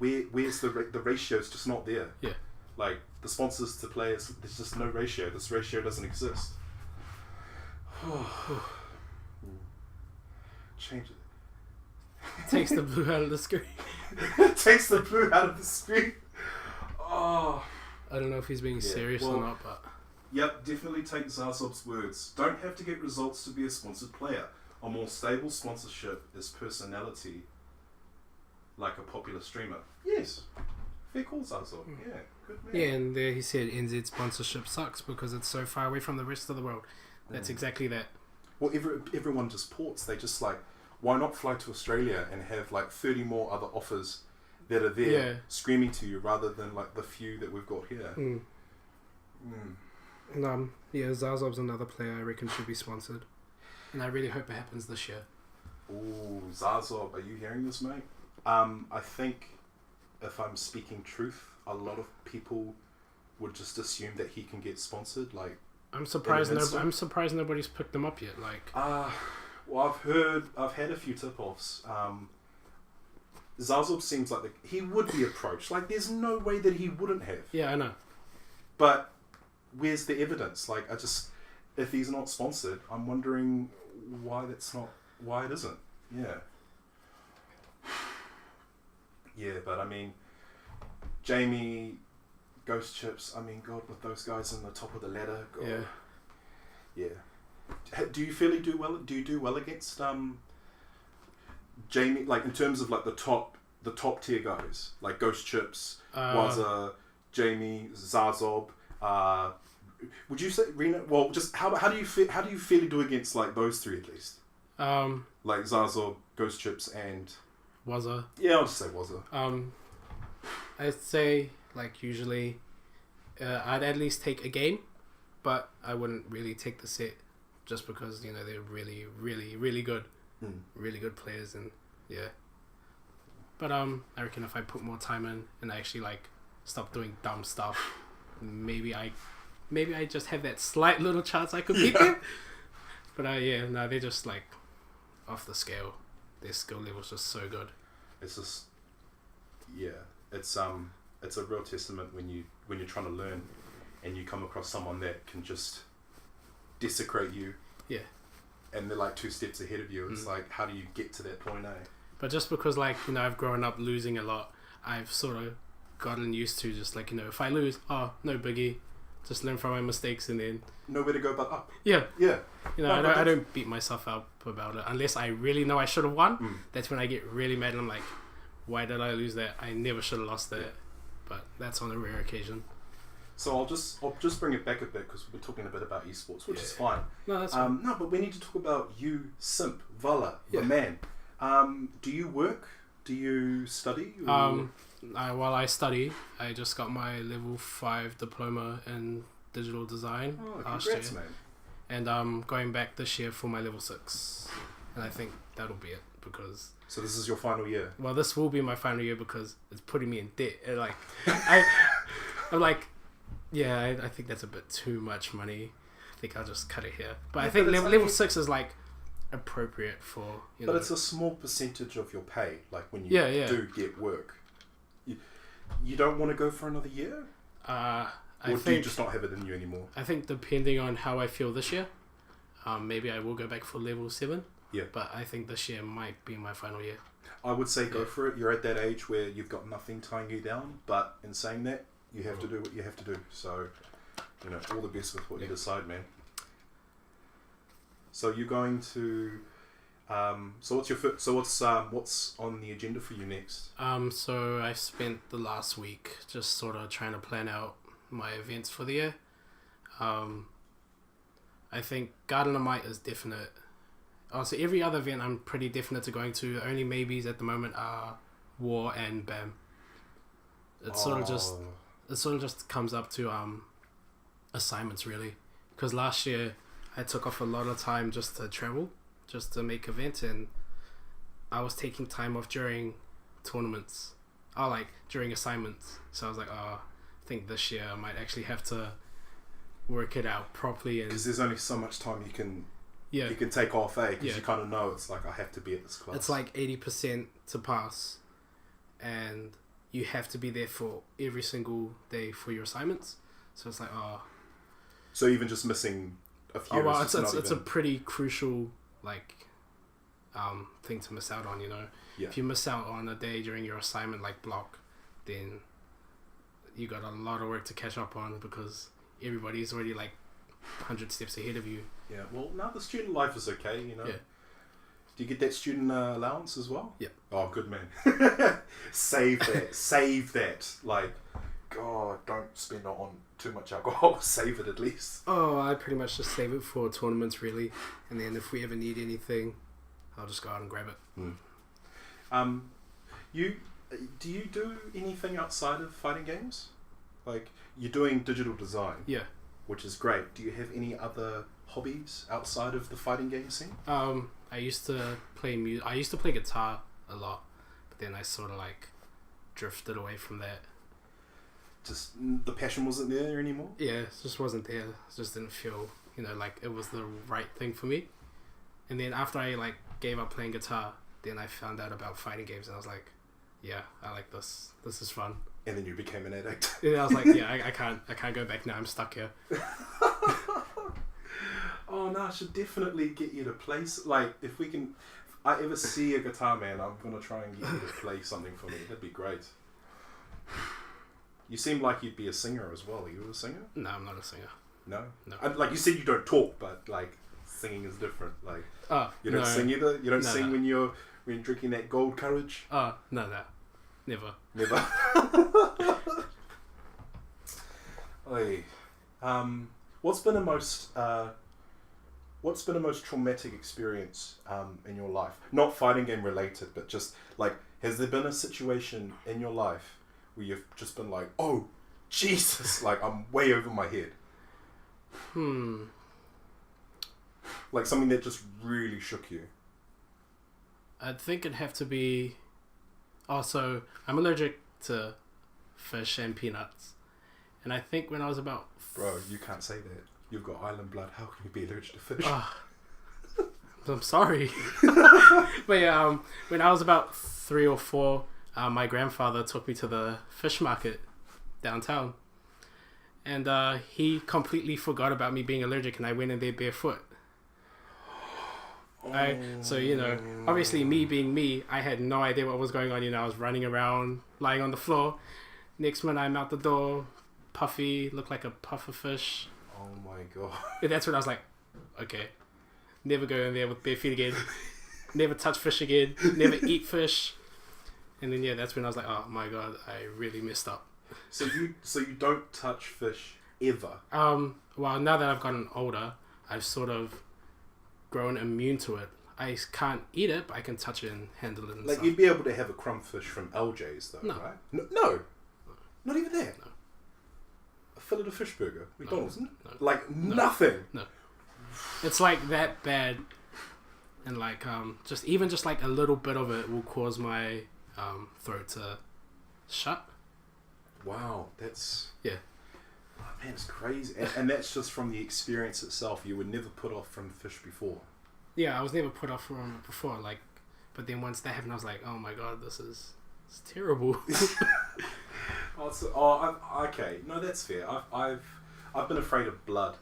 the ratio is just not there. Yeah. Like, the sponsors to players, there's just no ratio. This ratio doesn't exist. Change it. Takes the blue out of the screen. Takes the blue out of the screen. Oh. I don't know if he's being serious or not, but... Yep, definitely take Zazob's words. Don't have to get results to be a sponsored player. A more stable sponsorship is personality, like a popular streamer. Yes. Fair call, Zazob. Yeah, good man. Yeah, and there he said NZ sponsorship sucks because it's so far away from the rest of the world. That's exactly that. Well, everyone just ports. They just like, why not fly to Australia and have like 30 more other offers that are there screaming to you rather than like the few that we've got here. And Zazob's another player I reckon should be sponsored, and I really hope it happens this year. Ooh, Zazob, are you hearing this, mate? I think if I'm speaking truth, a lot of people would just assume that he can get sponsored. Like, I'm surprised. I'm surprised nobody's picked them up yet. Like, well, I've had a few tip-offs. Zazob seems like he would be approached. Like, there's no way that he wouldn't have. Yeah, I know. But where's the evidence? Like, if he's not sponsored, I'm wondering why it isn't. Yeah. Yeah, but I mean, Jamie, Ghost Chips, I mean, God, with those guys in the top of the ladder. God. Yeah. Do you feel you do well? Do you do well against Jamie, like in terms of like the top tier guys, like Ghost Chips, Wazza, Jamie, Zazob? Would you say Rena? Well, just how do you feel you do against like those three at least? Like Zazob, Ghost Chips, and Wazza. Yeah, I'll just say Wazza. I'd say like usually, I'd at least take a game, but I wouldn't really take the set, just because they're really, really, really good. Really good players, and but I reckon if I put more time in and I actually like stop doing dumb stuff, maybe I just have that slight little chance I could beat them. But they're just like off the scale. Their skill level's just so good. It's just it's a real testament when you're trying to learn and you come across someone that can just desecrate you. Yeah. And they're like 2 steps ahead of you. It's like, how do you get to that point, eh? But just because I've grown up losing a lot, I've sort of gotten used to just like, if I lose, no biggie, just learn from my mistakes and then nowhere to go but up. Yeah. I don't beat myself up about it unless I really know I should have won. That's when I get really mad and I'm like, why did I lose that? I never should have lost that. But that's on a rare occasion. So I'll just bring it back a bit because we're talking a bit about esports, which is fine. No, that's fine. No, but we need to talk about you, Simp, Vala, the man. Do you work? Do you study? While I study, I just got my level 5 diploma in digital design last year. Man. And I'm going back this year for my level 6. And I think that'll be it because... So this is your final year? Well, this will be my final year because it's putting me in debt. And like, I'm like... Yeah, I think that's a bit too much money. I think I'll just cut it here. But I think level 6 is like appropriate for But it's a small percentage of your pay. Like when you do get work, you don't want to go for another year. Or do you just not have it in you anymore? I think depending on how I feel this year, maybe I will go back for level 7. Yeah. But I think this year might be my final year. I would say go for it. You're at that age where you've got nothing tying you down. But in saying that, you have to do what you have to do. So, all the best with what you decide, man. So you're going to, what's on the agenda for you next? So I spent the last week just sort of trying to plan out my events for the year. I think Garden of Might is definite. So every other event I'm pretty definite to going to. Only maybes at the moment are War and BAM. It sort of just comes up to assignments really, because last year I took off a lot of time just to travel, just to make events, and I was taking time off during tournaments, like during assignments. So I was like, I think this year I might actually have to work it out properly. Because there's only so much time you can take off, because you kind of know it's like I have to be at this class. It's like 80% to pass, and you have to be there for every single day for your assignments. So it's like, So even just missing a few. It's a pretty crucial thing to miss out on. If you miss out on a day during your assignment block, then you got a lot of work to catch up on because everybody's already 100 steps ahead of you. Yeah. Well, now the student life is okay. Yeah. Do you get that student allowance as well? Yeah. Oh, good man. Save that. Save that. God, don't spend it on too much alcohol. Save it at least. Oh, I pretty much just save it for tournaments, really. And then if we ever need anything, I'll just go out and grab it. Do you do anything outside of fighting games? You're doing digital design. Yeah. Which is great. Do you have any other hobbies outside of the fighting game scene? I used to play music. I used to play guitar a lot, but then I sort of drifted away from that. Just the passion wasn't there anymore? Yeah, it just wasn't there. It just didn't feel, it was the right thing for me. And then after I gave up playing guitar, then I found out about fighting games, and I was like, yeah, I like this. This is fun. And then you became an addict. Yeah, I was like, yeah, I can't go back now. I'm stuck here. Oh no, I should definitely get you to play. If I ever see a guitar, man, I'm gonna try and get you to play something for me. That'd be great. You seem like you'd be a singer as well. Are you a singer? No, I'm not a singer. No. No. You said you don't talk, but singing is different. You don't sing either. You don't sing when you're drinking that gold courage. No, never. Never. Oy. What's been the most traumatic experience in your life? Not fighting game related, but just has there been a situation in your life where you've just been oh Jesus, I'm way over my head? Something that just really shook you. I think it'd have to be. Also, I'm allergic to fish and peanuts, and I think when I was about. Bro, you can't say that. You've got island blood. How can you be allergic to fish? I'm sorry. But yeah, when I was about 3 or 4, my grandfather took me to the fish market downtown, and he completely forgot about me being allergic, and I went in there barefoot. So obviously me being me, I had no idea what was going on. I was running around, lying on the floor. Next minute, I'm out the door, puffy, looked like a puffer fish. Oh my god! And that's when I was like, okay, never go in there with bare feet again. Never touch fish again. Never eat fish. And then that's when I was like, oh my god, I really messed up. So you don't touch fish ever? Well, now that I've gotten older, I've sort of grown immune to it. I can't eat it, but I can touch it and handle it and stuff. You'd be able to have a crumb fish from LJ's though, No. right? No. Not even that? No. A fillet of fish burger? McDonald's? No. Nothing? No. It's that bad, and just a little bit of it will cause my throat to shut. Wow, that's... Yeah. Oh, man, it's crazy. And that's just from the experience itself. You were never put off from fish before. Yeah, I was never put off from it before. But then once that happened, I was like, oh my god, it's terrible. Okay. No, that's fair. I've been afraid of blood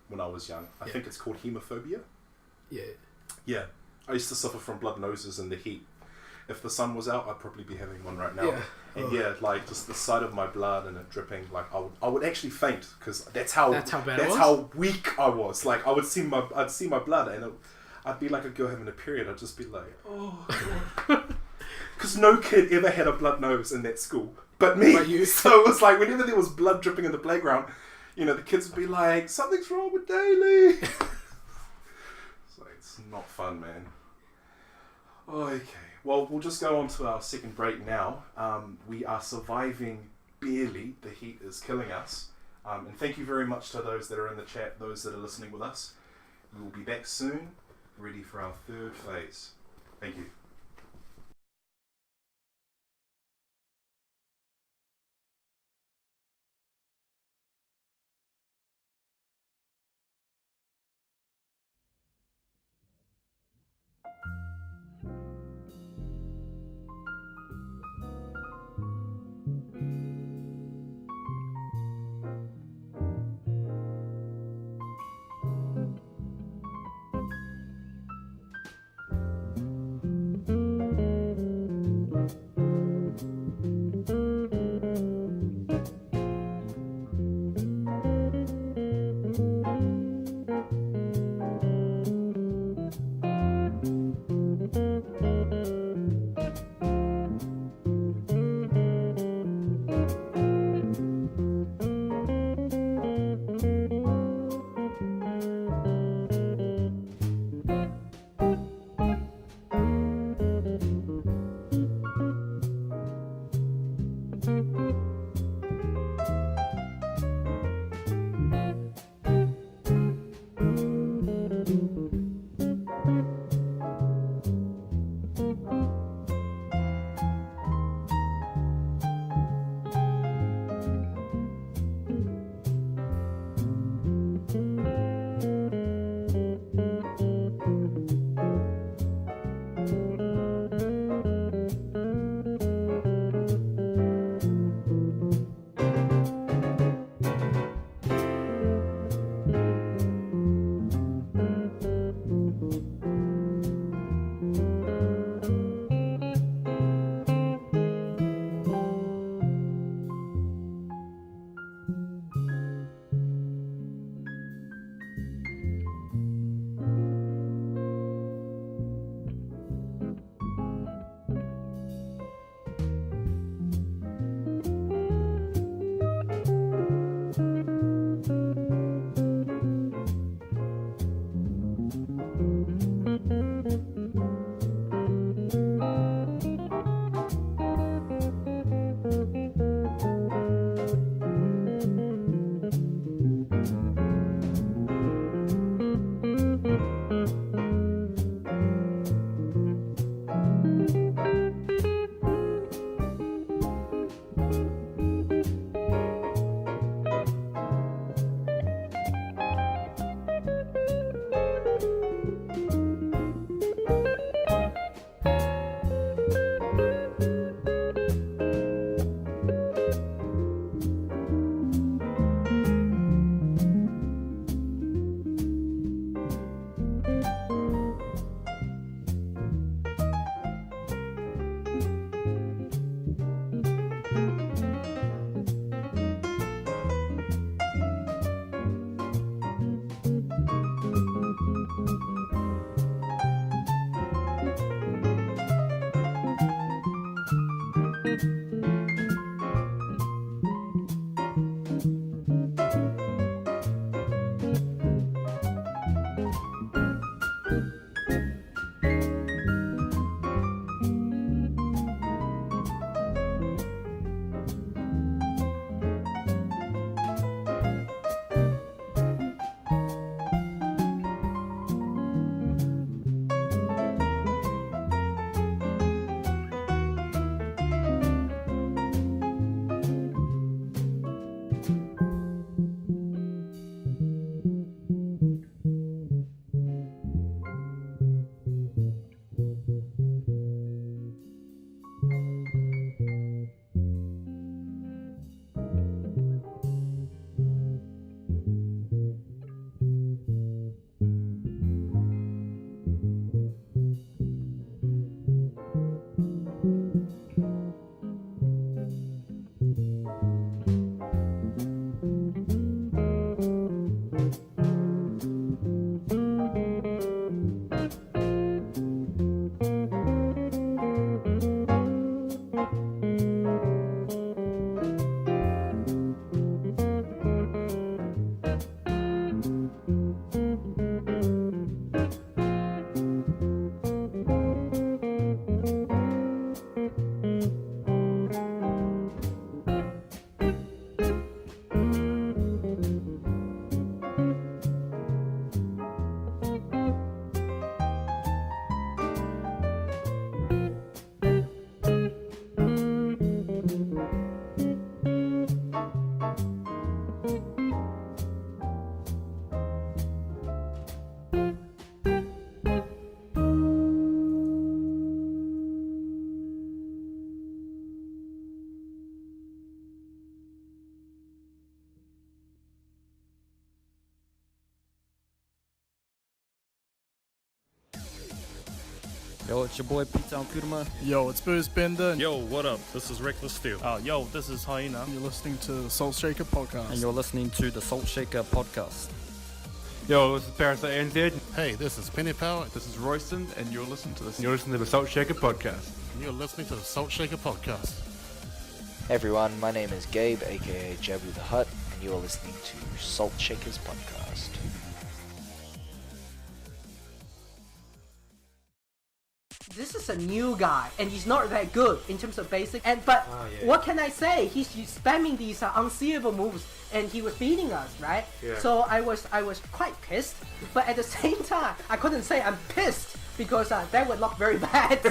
when I was young. I think it's called hemophobia. Yeah. Yeah. I used to suffer from blood noses in the heat. If the sun was out, I'd probably be having one right now. Yeah. And just the sight of my blood and it dripping, I would actually faint because that's how weak I was. I'd see my blood and I'd be like a girl having a period. I'd just be like, oh god. Because no kid ever had a blood nose in that school, but me. So it was whenever there was blood dripping in the playground, the kids would be like, something's wrong with Daly. It's not fun, man. Okay. Well, we'll just go on to our second break now. We are surviving barely. The heat is killing us. And thank you very much to those that are in the chat, those that are listening with us. We will be back soon, ready for our third phase. Thank you. Yo, it's your boy Pete Town Kuruma. Yo, it's Booze Bender. Yo, what up? This is Reckless Steel. Yo, this is Hyena. You're listening to the Salt Shaker Podcast. And you're listening to the Salt Shaker Podcast. Yo, this is Parasite NZ. Hey, this is Penny Power. This is Royston, and you're listening to this. You're listening to the Salt Shaker Podcast. And you're listening to the Salt Shaker Podcast. Hey everyone, my name is Gabe, aka Jabu the Hut, and you're listening to Salt Shakers Podcast. This is a new guy, and he's not that good in terms of basic. But what can I say? He's spamming these unseeable moves, and he was beating us, right? Yeah. So I was quite pissed, but at the same time, I couldn't say I'm pissed because that would look very bad.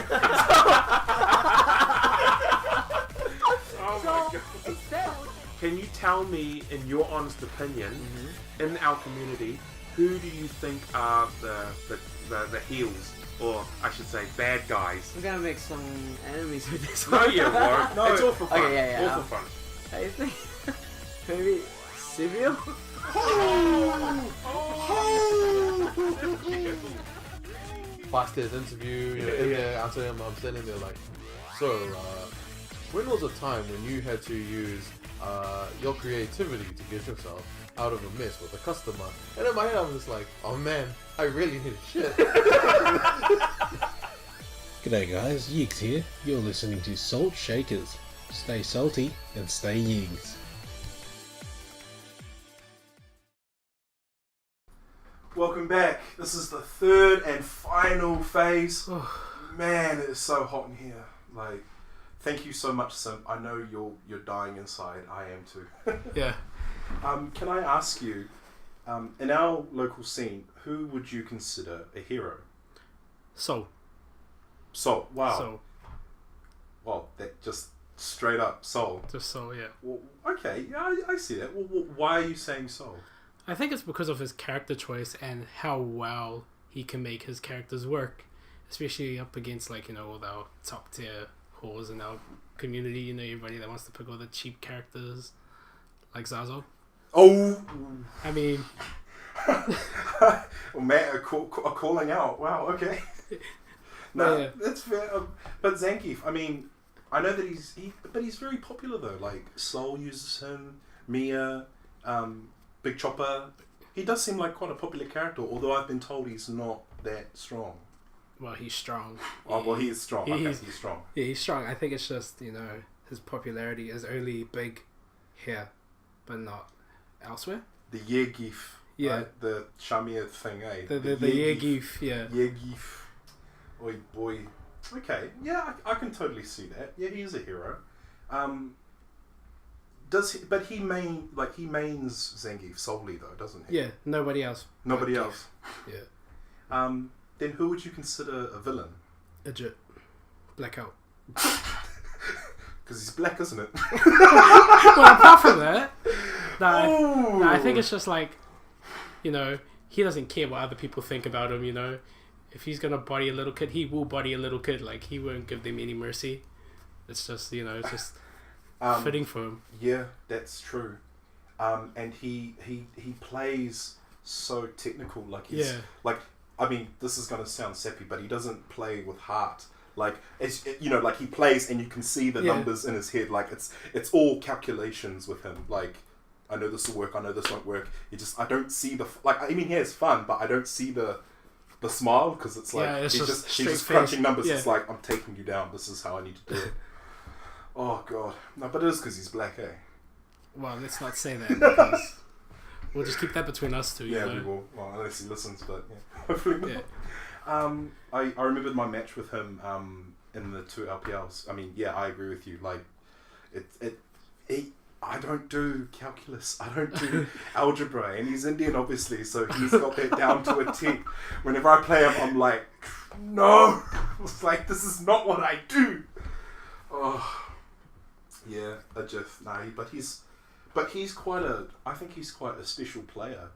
Can you tell me, in your honest opinion, in our community, who do you think are the heels? Or I should say, bad guys. We're gonna make some enemies with this No, one. you won't. No. It's all for fun. Okay, yeah. All for fun. I think maybe Sivio? Past his interview, you know, in there, answering him, I'm standing there like, so, when was a time when you had to use your creativity to get yourself out of a mess with a customer? And in my head, I'm just like, oh man, I really need a shit. G'day guys, Yigs here. You're listening to Salt Shakers. Stay salty and stay Yigs. Welcome back. This is the third and final phase. Man, it is so hot in here. Like, thank you so much, Simp. I know you're dying inside. I am too. Yeah. Can I ask you, in our local scene, who would you consider a hero? Soul. Wow. Soul. Well, that just straight up Soul. Just Soul, yeah. Well, okay, yeah, I see that. Well, why are you saying Soul? I think it's because of his character choice and how well he can make his characters work, especially up against, like, you know, all our top tier whores in our community. You know, everybody that wants to pick all the cheap characters like Zazo. Oh, I mean, well, man, a calling out. Wow, okay. No, yeah. That's fair. But Zangief, I mean, I know that he's very popular though. Like Soul uses him, Mia, Big Chopper. He does seem like quite a popular character, although I've been told he's not that strong. Well, he's strong. Oh, well, he is strong. He's strong. Yeah, he's strong. I think it's just, you know, his popularity is only big here, but not elsewhere. The Yeargeef. Yeah. Right? The Shamir thing, eh? The Yeargeef, yeah. Yeargeef. Oi, boy. Okay, yeah, I can totally see that. Yeah, he is a hero. But he mains Zangief solely though, doesn't he? Yeah, nobody else. Nobody else. Yeah. Then who would you consider a villain? Legit. Blackout. Because he's black, isn't it? Well, apart from that, no, I think it's just like, you know, he doesn't care what other people think about him, you know. If he's gonna body a little kid, he will body a little kid. Like, he won't give them any mercy. It's just, you know, it's just fitting for him. Yeah, that's true. And he plays so technical. Like, he's like, I mean, this is gonna sound sappy, but he doesn't play with heart. Like, you know, like he plays and you can see the numbers in his head. Like, it's all calculations with him. Like, I know this will work. I know this won't work. I don't see I mean, he has fun, but I don't see the smile, because it's like he's just crunching numbers. Yeah. It's like, I'm taking you down. This is how I need to do it. Oh god, no, but it is because he's black, eh? Well, let's not say that, because we'll just keep that between us two. Yeah, you know? we will. Well, unless he listens, but yeah, hopefully not. Yeah. I remembered my match with him in the 2 LPLs. I mean, yeah, I agree with you. Like, I don't do calculus. I don't do algebra. And he's Indian, obviously, so he's got that down to a T. Whenever I play him, I'm like, no! It's like, this is not what I do! Oh. Yeah, but he's quite I think he's quite a special player.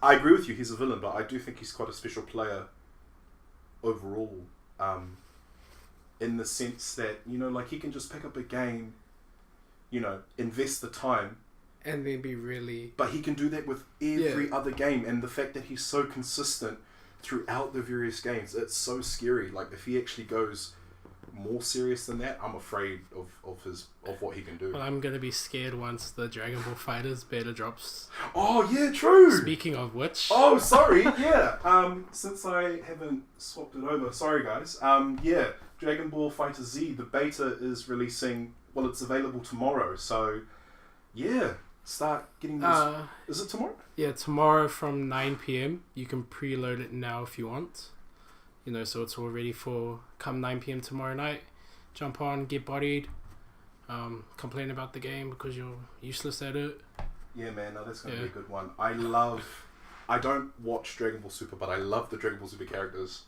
I agree with you, he's a villain, but I do think he's quite a special player overall. In the sense that, you know, like, he can just pick up a game, you know, invest the time, and then be really... But he can do that with every other game, and the fact that he's so consistent throughout the various games. It's so scary. Like if he actually goes more serious than that, I'm afraid of what he can do. Well, I'm gonna be scared once the Dragon Ball Fighters beta drops. Oh yeah, true. Speaking of which. Oh, sorry. Yeah. Since I haven't swapped it over, sorry guys. Yeah, Dragon Ball Fighter Z, the beta is releasing. Well, it's available tomorrow. So, yeah, start getting this. Is it tomorrow? Yeah, tomorrow from 9 p.m. You can preload it now if you want. You know, so it's all ready for come 9 p.m. tomorrow night. Jump on, get bodied, complain about the game because you're useless at it. Yeah, man, no, that's going to be a good one. I don't watch Dragon Ball Super, but I love the Dragon Ball Super characters.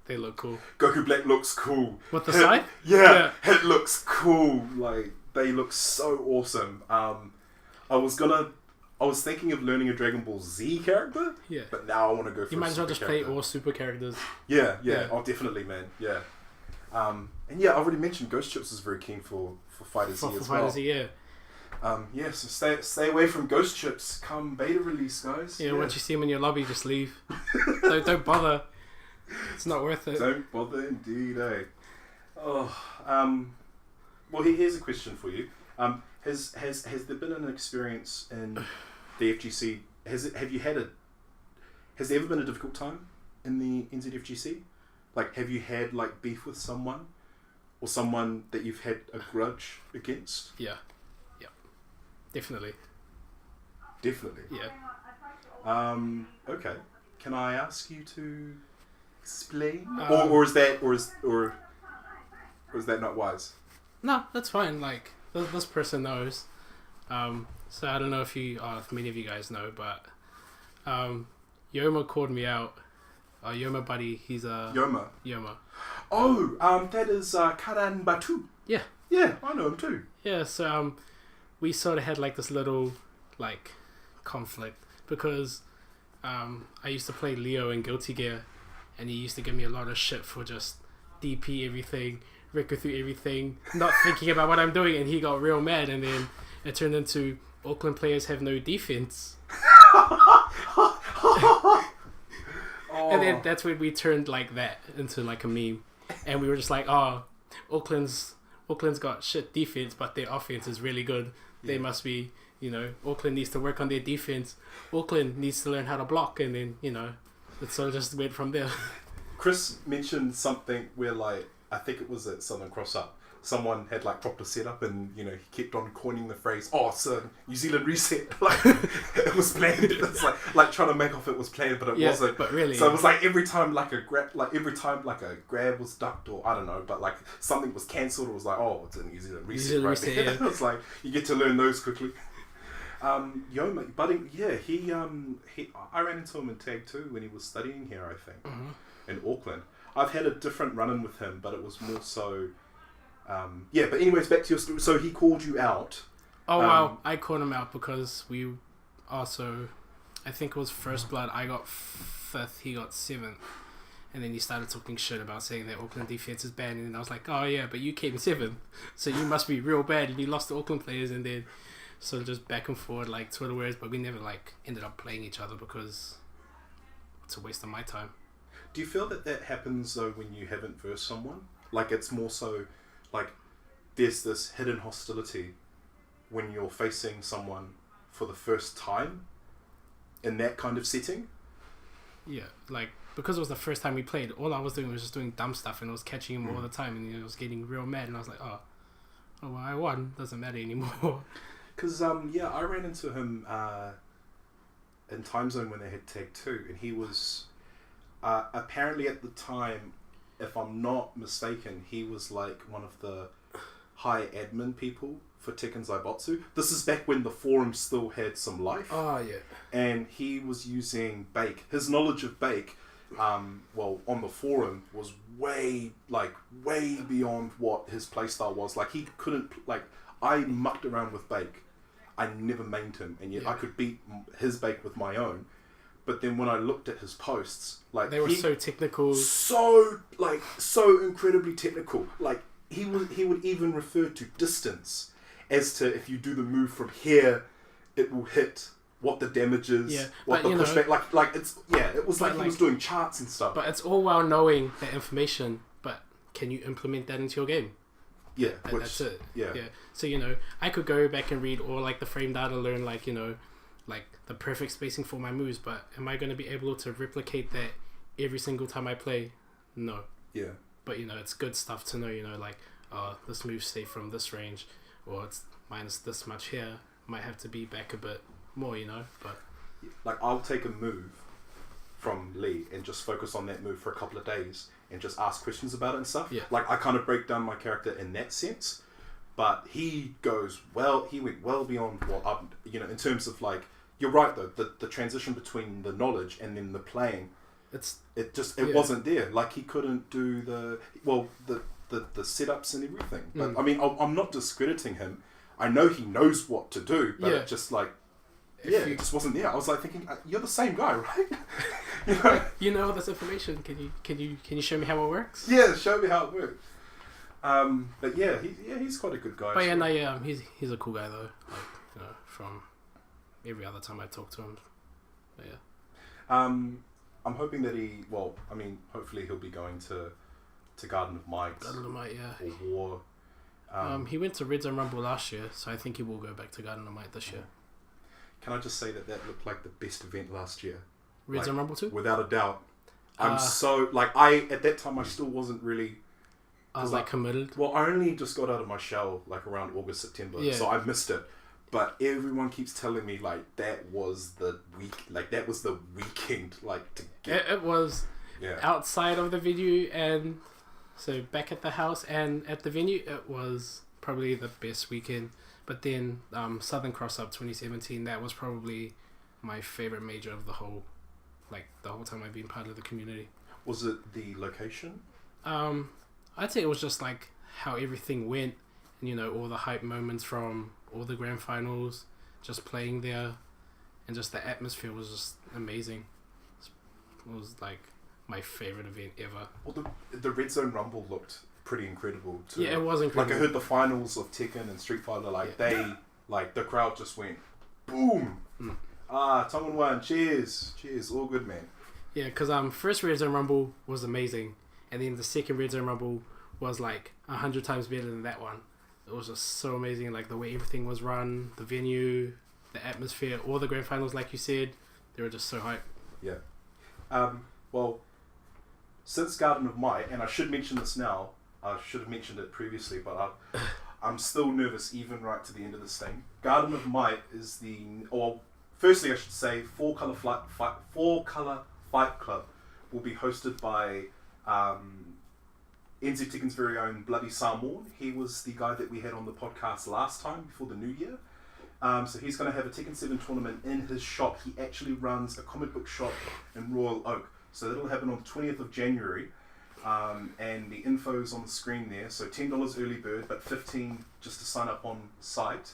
They look cool. Goku Black looks cool. What, the side? Yeah, it looks cool. Like, they look so awesome. I was thinking of learning a Dragon Ball Z character. Yeah. But now I want to go for You might as well just character. play all super characters. Yeah. Oh, definitely, man. Yeah. And yeah, I already mentioned Ghost Chips is very keen for Fighter Z as well. Fighter Z, yeah. Yeah, so stay away from Ghost Chips come beta release, guys. Yeah, once you see him in your lobby, just leave. don't bother. It's not worth it. Don't bother indeed, eh? Oh, well, here's a question for you. Has there been an experience in the FGC? Has there ever been a difficult time in the NZFGC? Like, have you had like beef with someone, or someone that you've had a grudge against? Yeah, definitely. Definitely. Yeah. Okay. Can I ask you to explain, or is that not wise? No, that's fine. Like this person knows. So I don't know if many of you guys know, but Yoma called me out. Yoma buddy, he's a Yoma. Oh, that is Karan Batu. Yeah. Yeah, I know him too. Yeah, so we sort of had like this little like conflict because I used to play Leo in Guilty Gear, and he used to give me a lot of shit for just DP everything, Ricker through everything, not thinking about what I'm doing, and he got real mad, and then it turned into Auckland players have no defense. And then that's when we turned like that into like a meme, and we were just like, oh, Auckland's got shit defense, but their offense is really good. They must be, Auckland needs to work on their defense. Auckland needs to learn how to block, and then it sort of just went from there. Chris mentioned something where, like, I think it was at Southern Cross Up, someone had like proper setup, and he kept on coining the phrase, "Oh, it's a New Zealand reset." Like it was planned. It's like trying to make off it was planned, but it wasn't. But really, so it was like every time like a grab was ducked, or I don't know, but like something was cancelled. It was like, "Oh, it's a New Zealand reset." Right there. Yeah. It's like you get to learn those quickly. Yoma, buddy, yeah, he I ran into him in Tag 2 when he was studying here, I think, in Auckland. I've had a different run-in with him, but it was more so. Yeah, but anyways, back to your story. So he called you out. Oh wow, I called him out because we also, I think it was First Blood. I got 5th, he got 7th, and then he started talking shit about saying that Auckland defense is bad, and then I was like, oh yeah, but you came 7th, so you must be real bad, and you lost to Auckland players, and then sort of just back and forth like Twitter words, but we never like ended up playing each other because it's a waste of my time. Do you feel that happens though when you haven't versed someone? Like it's more so. Like, there's this hidden hostility when you're facing someone for the first time in that kind of setting. Yeah, like, because it was the first time we played, all I was doing was just doing dumb stuff, and I was catching him all the time, and he was getting real mad, and I was like, oh well, I won, doesn't matter anymore. Because, yeah, I ran into him in Time Zone when they had Tag 2, and he was, apparently at the time, if I'm not mistaken, he was like one of the high admin people for Tekken Zaibotsu. This is back when the forum still had some life. Oh, yeah. And he was using Bake. His knowledge of Bake, well, on the forum was way beyond what his playstyle was. Like, he couldn't, like, I mucked around with Bake. I never mained him, and yet I could beat his Bake with my own. But then when I looked at his posts, like they were so technical, so incredibly technical. Like he would even refer to distance as to if you do the move from here, it will hit what the damage is, Yeah, what but, the pushback, like it's it was like he was doing charts and stuff. But it's all well knowing that information, but can you implement that into your game? Yeah, that's it. Yeah. So I could go back and read all like the frame data, learn like like the perfect spacing for my moves, but am I going to be able to replicate that every single time I play? No. Yeah. But it's good stuff to know. Like this move's safe from this range, or it's minus this much here. Might have to be back a bit more. But like I'll take a move from Lee and just focus on that move for a couple of days and just ask questions about it and stuff. Yeah. Like I kind of break down my character in that sense, but he went well beyond what in terms of like, you're right though, the transition between the knowledge and then the playing, it wasn't there. Like he couldn't do the setups and everything. But I mean, I'm not discrediting him. I know he knows what to do, but it just like, it just wasn't there. I was like thinking, you're the same guy, right? you know this information. Can you show me how it works? Yeah, show me how it works. But yeah, he's quite a good guy. But he's a cool guy though. Like from every other time I talk to him. But yeah. I'm hoping that hopefully he'll be going to Garden of Might. Garden of Might, yeah. Or War. He went to Red Zone Rumble last year, so I think he will go back to Garden of Might this year. Can I just say that looked like the best event last year? Red Zone Rumble 2? Without a doubt. I'm so at that time I still wasn't really committed. Well, I only just got out of my shell like around August, September, so I missed it. But everyone keeps telling me like that was the weekend like to get. It was outside of the venue, and so back at the house and at the venue, it was probably the best weekend. But then Southern Cross Up 2017, that was probably my favorite major of the whole time I've been part of the community. Was it the location? I'd say it was just like how everything went, and all the hype moments from all the grand finals, just playing there, and just the atmosphere was just amazing. It was like my favorite event ever. Well, the Red Zone Rumble looked pretty incredible too. Yeah, it was incredible. Like I heard the finals of Tekken and Street Fighter, the crowd just went boom. Tongan won, cheers, all good, man. Yeah, because first Red Zone Rumble was amazing, and then the second Red Zone Rumble was like 100 times better than that one. It was just so amazing, like the way everything was run, the venue, the atmosphere, all the grand finals, like you said, they were just so hype. Yeah. Well, since Garden of Might, and I should mention this now, I should have mentioned it previously, but I'm still nervous even right to the end of this thing. Garden of Might is firstly I should say, Four Color Fight Club will be hosted by NZFGC's very own Bloody Samoan. He was the guy that we had on the podcast last time before the new year. So he's going to have a Tekken 7 tournament in his shop. He actually runs a comic book shop in Royal Oak. So that'll happen on the 20th of January. And the info's on the screen there. So $10 early bird, but $15 just to sign up on site.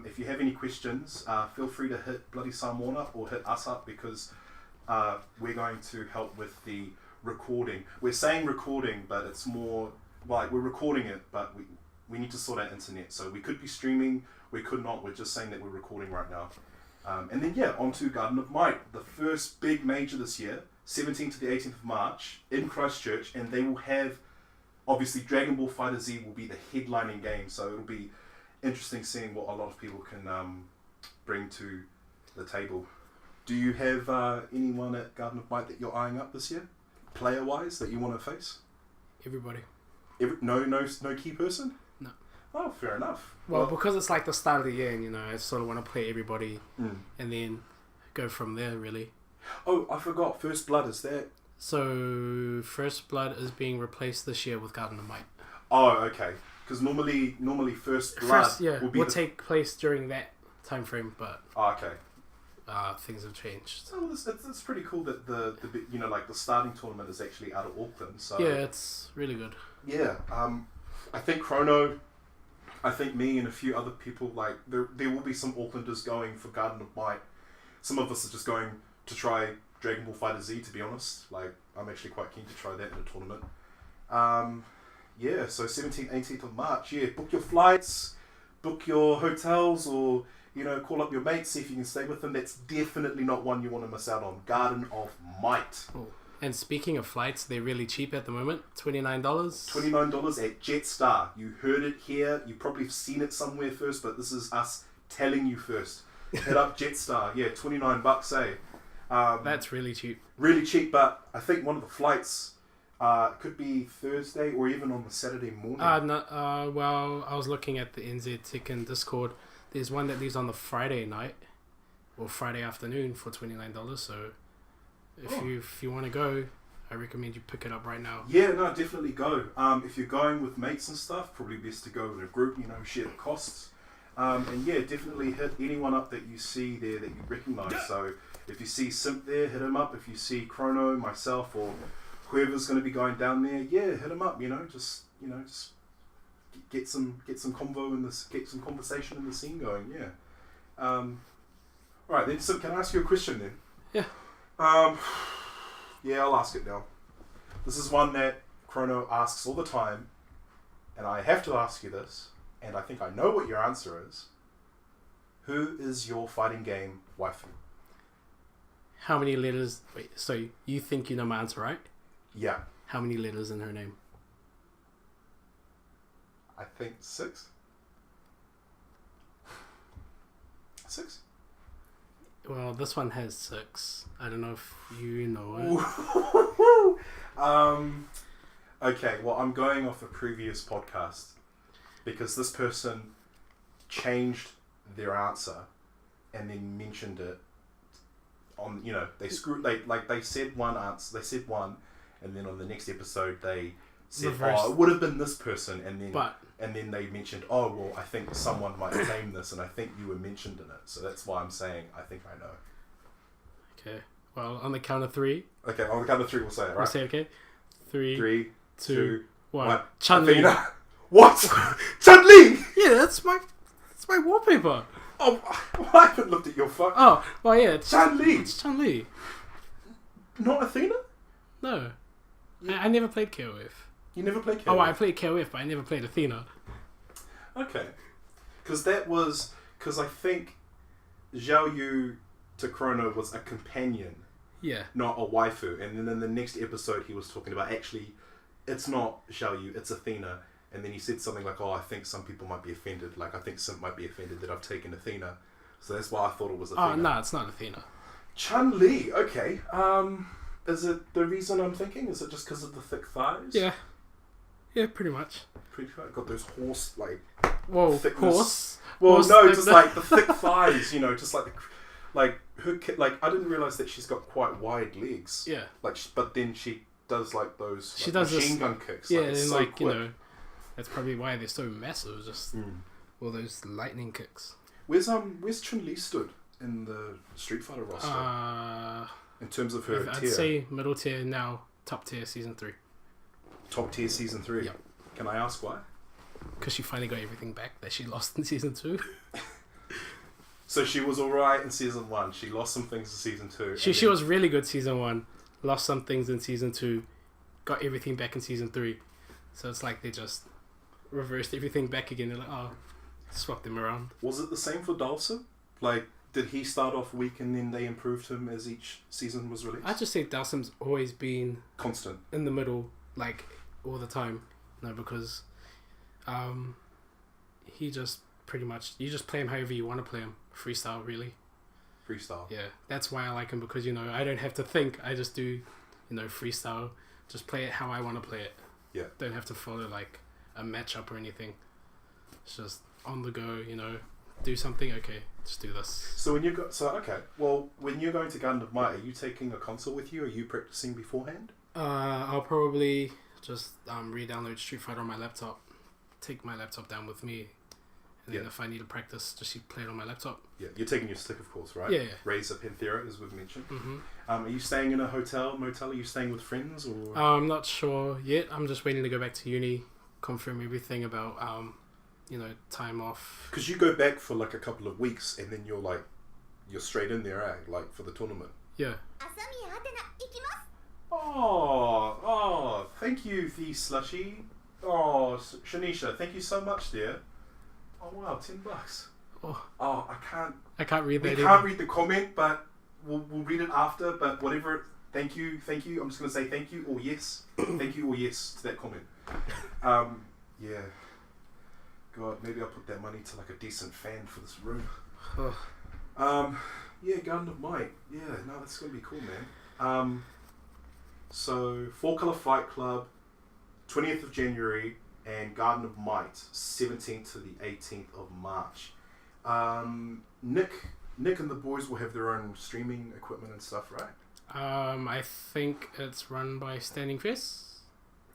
If you have any questions, feel free to hit Bloody Samoan up or hit us up, because we're going to help with the recording. We're saying recording, but it's more like we're recording it, but we need to sort out internet. So we could be streaming, we could not. We're just saying that we're recording right now. And then on to Garden of Might, the first big major this year, 17th to the 18th of March in Christchurch, and they will have, obviously, Dragon Ball FighterZ will be the headlining game, so it'll be interesting seeing what a lot of people can bring to the table. Do you have anyone at Garden of Might that you're eyeing up this year, player-wise, that you want to face? Everybody. No key person? No. Oh, fair enough. Well, because it's like the start of the year, and I sort of want to play everybody, and then go from there, really. Oh, I forgot. First Blood is that? So First Blood is being replaced this year with Garden of Might. Oh, okay. Because normally First Blood will take place during that time frame, but okay. Things have changed. Oh, it's pretty cool that the starting tournament is actually out of Auckland. So yeah, it's really good. Yeah, I think Chrono, I think me and a few other people, like there will be some Aucklanders going for Garden of Might. Some of us are just going to try Dragon Ball FighterZ, to be honest. Like, I'm actually quite keen to try that in a tournament. So 17th, 18th of March, book your flights, book your hotels or, you know, call up your mates, see if you can stay with them. That's definitely not one you want to miss out on. Garden of Might. Oh. And speaking of flights, they're really cheap at the moment. $29. $29 at Jetstar. You heard it here. You probably have seen it somewhere first, but this is us telling you first. Hit up Jetstar. Yeah, $29, eh? That's really cheap. Really cheap, but I think one of the flights could be Thursday or even on the Saturday morning. Well, I was looking at the NZ Ticket Discord. There's one that leaves on the Friday night or Friday afternoon for $29. So if you want to go, I recommend you pick it up right now. Yeah, no, definitely go. If you're going with mates and stuff, probably best to go in a group, you know, share the costs. And yeah, definitely hit anyone up that you see there that you recognise. So if you see Simp there, hit him up. If you see Chrono, myself, or whoever's going to be going down there, yeah, hit him up. Just get some convo in this, get some conversation in the scene going. Yeah. All right then. Simp, can I ask you a question then? Yeah. Yeah, I'll ask it now. This is one that Chrono asks all the time, and I have to ask you this, and I think I know what your answer is. Who is your fighting game waifu? How many letters? Wait, so you think you know my answer, right? Yeah. How many letters in her name? I think 6. 6? Well, this one has 6. I don't know if you know it. Okay, well, I'm going off a previous podcast because this person changed their answer and then mentioned it on, you know, they said one answer, they said one, and then on the next episode they said, oh, it would have been this person, and then they mentioned, oh, well, I think someone might claim this, and I think you were mentioned in it, so that's why I'm saying I think I know. Okay, well, on the count of 3. Okay, on the count of 3 we'll say it, right? We'll say okay. 3, 2, 1. Chun-Li. What? Chun-Li? Yeah, that's my wallpaper. Oh, I haven't looked at your phone. Oh, well, yeah, it's Chun-Li. It's Chun-Li. Not Athena? No. I never played KOF. You never played KOF? Oh, I played KOF, but I never played Athena. Okay. Because I think Zhao Yu to Chrono was a companion. Yeah. Not a waifu. And then in the next episode he was talking about, actually, it's not Zhao Yu, it's Athena. And then he said something like, oh, I think some people might be offended. Like, I think Simp might be offended that I've taken Athena. So that's why I thought it was Athena. Oh, no, it's not Athena. Chun-Li, okay. Is it the reason I'm thinking? Is it just because of the thick thighs? Yeah. Yeah, pretty much. Pretty much. Got those horse, like, whoa, thickness. Horse? Well, horse no, thickness. just like the thick thighs, you know, just like her, I didn't realize that she's got quite wide legs. Yeah. But then she does like those she like, does machine gun kicks. Yeah, like, and so like, quick. you know, that's probably why they're so massive, just all those lightning kicks. Where's Chun-Li stood in the Street Fighter roster? In terms of her I'd tier? say middle tier now, top tier season 3. Top tier season 3? Yeah. Can I ask why? Because she finally got everything back that she lost in season 2. So she was alright in season 1. She lost some things in season 2. She was really good season 1. Lost some things in season 2. Got everything back in season 3. So it's like they just reversed everything back again. They're like, oh, swap them around. Was it the same for Dhalsim? Like, did he start off weak and then they improved him as each season was released? I just say Dhalsim's always been constant in the middle, like all the time. No, because he just pretty much, you just play him however you want to play him. Freestyle, really. Freestyle. Yeah, that's why I like him, because, you know, I don't have to think. I just do, you know, freestyle. Just play it how I want to play it. Yeah. Don't have to follow like a matchup or anything. It's just on the go, you know. Do something, okay, just do this. So when you're going to Garden of Might, are you taking a console with you? Are you practicing beforehand? I'll probably just re-download Street Fighter on my laptop. Take my laptop down with me, and then if I need to practice, just play it on my laptop. Yeah, you're taking your stick, of course, right? Yeah. Razer Panthera, as we've mentioned. Mm-hmm. Are you staying in a hotel, motel? Are you staying with friends, or? I'm not sure yet. I'm just waiting to go back to uni, confirm everything about you know, time off. Because you go back for like a couple of weeks, and then you're straight in there, like for the tournament. Yeah. Oh, thank you, the slushy. Oh, Shanisha, thank you so much, dear. Oh wow, $10. Oh, I can't read that. We can't read the comment, but we'll read it after. But whatever. Thank you. I'm just gonna say thank you or yes. Thank you or yes to that comment. Yeah. God, maybe I'll put that money to like a decent fan for this room. Yeah, Garden of Might. Yeah, no, that's gonna be cool, man. So 4-Color Fight Club, 20th of January, and Garden of Might, 17th to the 18th of March. Nick and the boys will have their own streaming equipment and stuff, right? I think it's run by Standing Fist.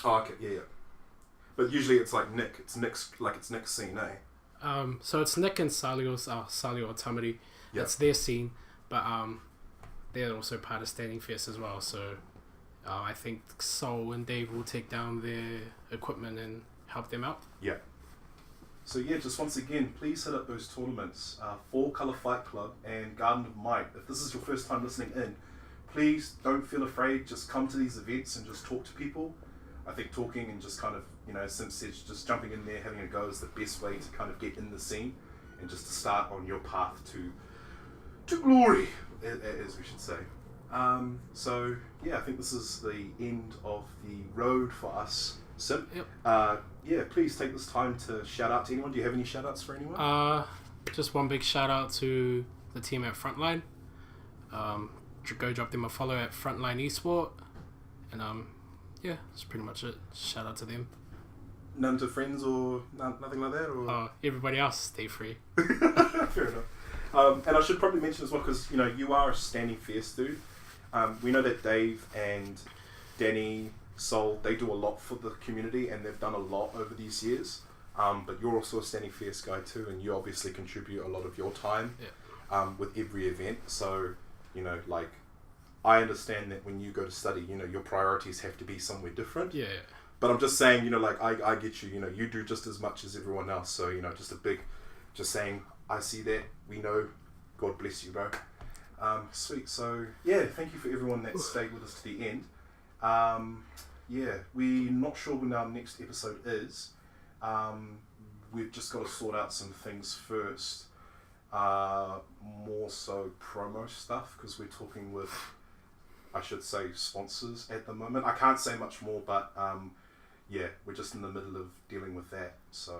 Oh, okay, yeah. But usually it's like Nick. It's Nick's scene, eh? So it's Nick and Salio's Salio or Tamari. Yeah. That's their scene, but they're also part of Standing Fist as well. So I think Sol and Dave will take down their equipment and help them out. Yeah. So yeah, just once again, please hit up those tournaments. 4-Color Fight Club and Garden of Might. If this is your first time listening in, please don't feel afraid. Just come to these events and just talk to people. I think talking and just kind of, as Simp said, just jumping in there, having a go is the best way to kind of get in the scene and just to start on your path to glory, as we should say. So yeah, I think this is the end of the road for us, Simp. Yep. Yeah, please take this time to shout out to anyone. Do you have any shout outs for anyone? Just one big shout out to the team at Frontline. Go drop them a follow at Frontline Esport, and yeah, that's pretty much it. Shout out to them. None to friends or nothing like that, or everybody else, stay free. Fair enough. And I should probably mention as well, because you are a Standing Fierce dude. We know that Dave and Danny, Sol, they do a lot for the community, and they've done a lot over these years. But you're also a Standing Fierce guy too, and you obviously contribute a lot of your time with every event. So I understand that when you go to study, your priorities have to be somewhere different. Yeah. But I'm just saying, I get you. You do just as much as everyone else. So just saying, I see that. We know. God bless you, bro. Sweet. So yeah, thank you for everyone that stayed with us to the end. Yeah, we're not sure when our next episode is. We've just got to sort out some things first. More so promo stuff, because we're talking with, I should say, sponsors at the moment. I can't say much more, but yeah, we're just in the middle of dealing with that. So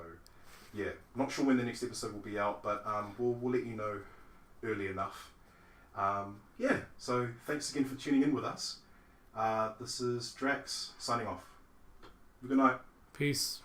yeah, not sure when the next episode will be out, but we'll let you know early enough. Yeah, so thanks again for tuning in with us. This is Drax signing off. Good night. Peace.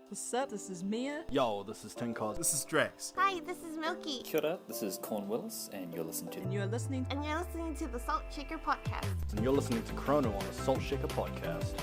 What's up? This is Mia. Yo, this is Tinkos. This is Drax. Hi, this is Milky. Kia ora, this is Corn Willis, and you're listening to... And you're listening to the Salt Shaker Podcast. And you're listening to Chrono on the Salt Shaker Podcast.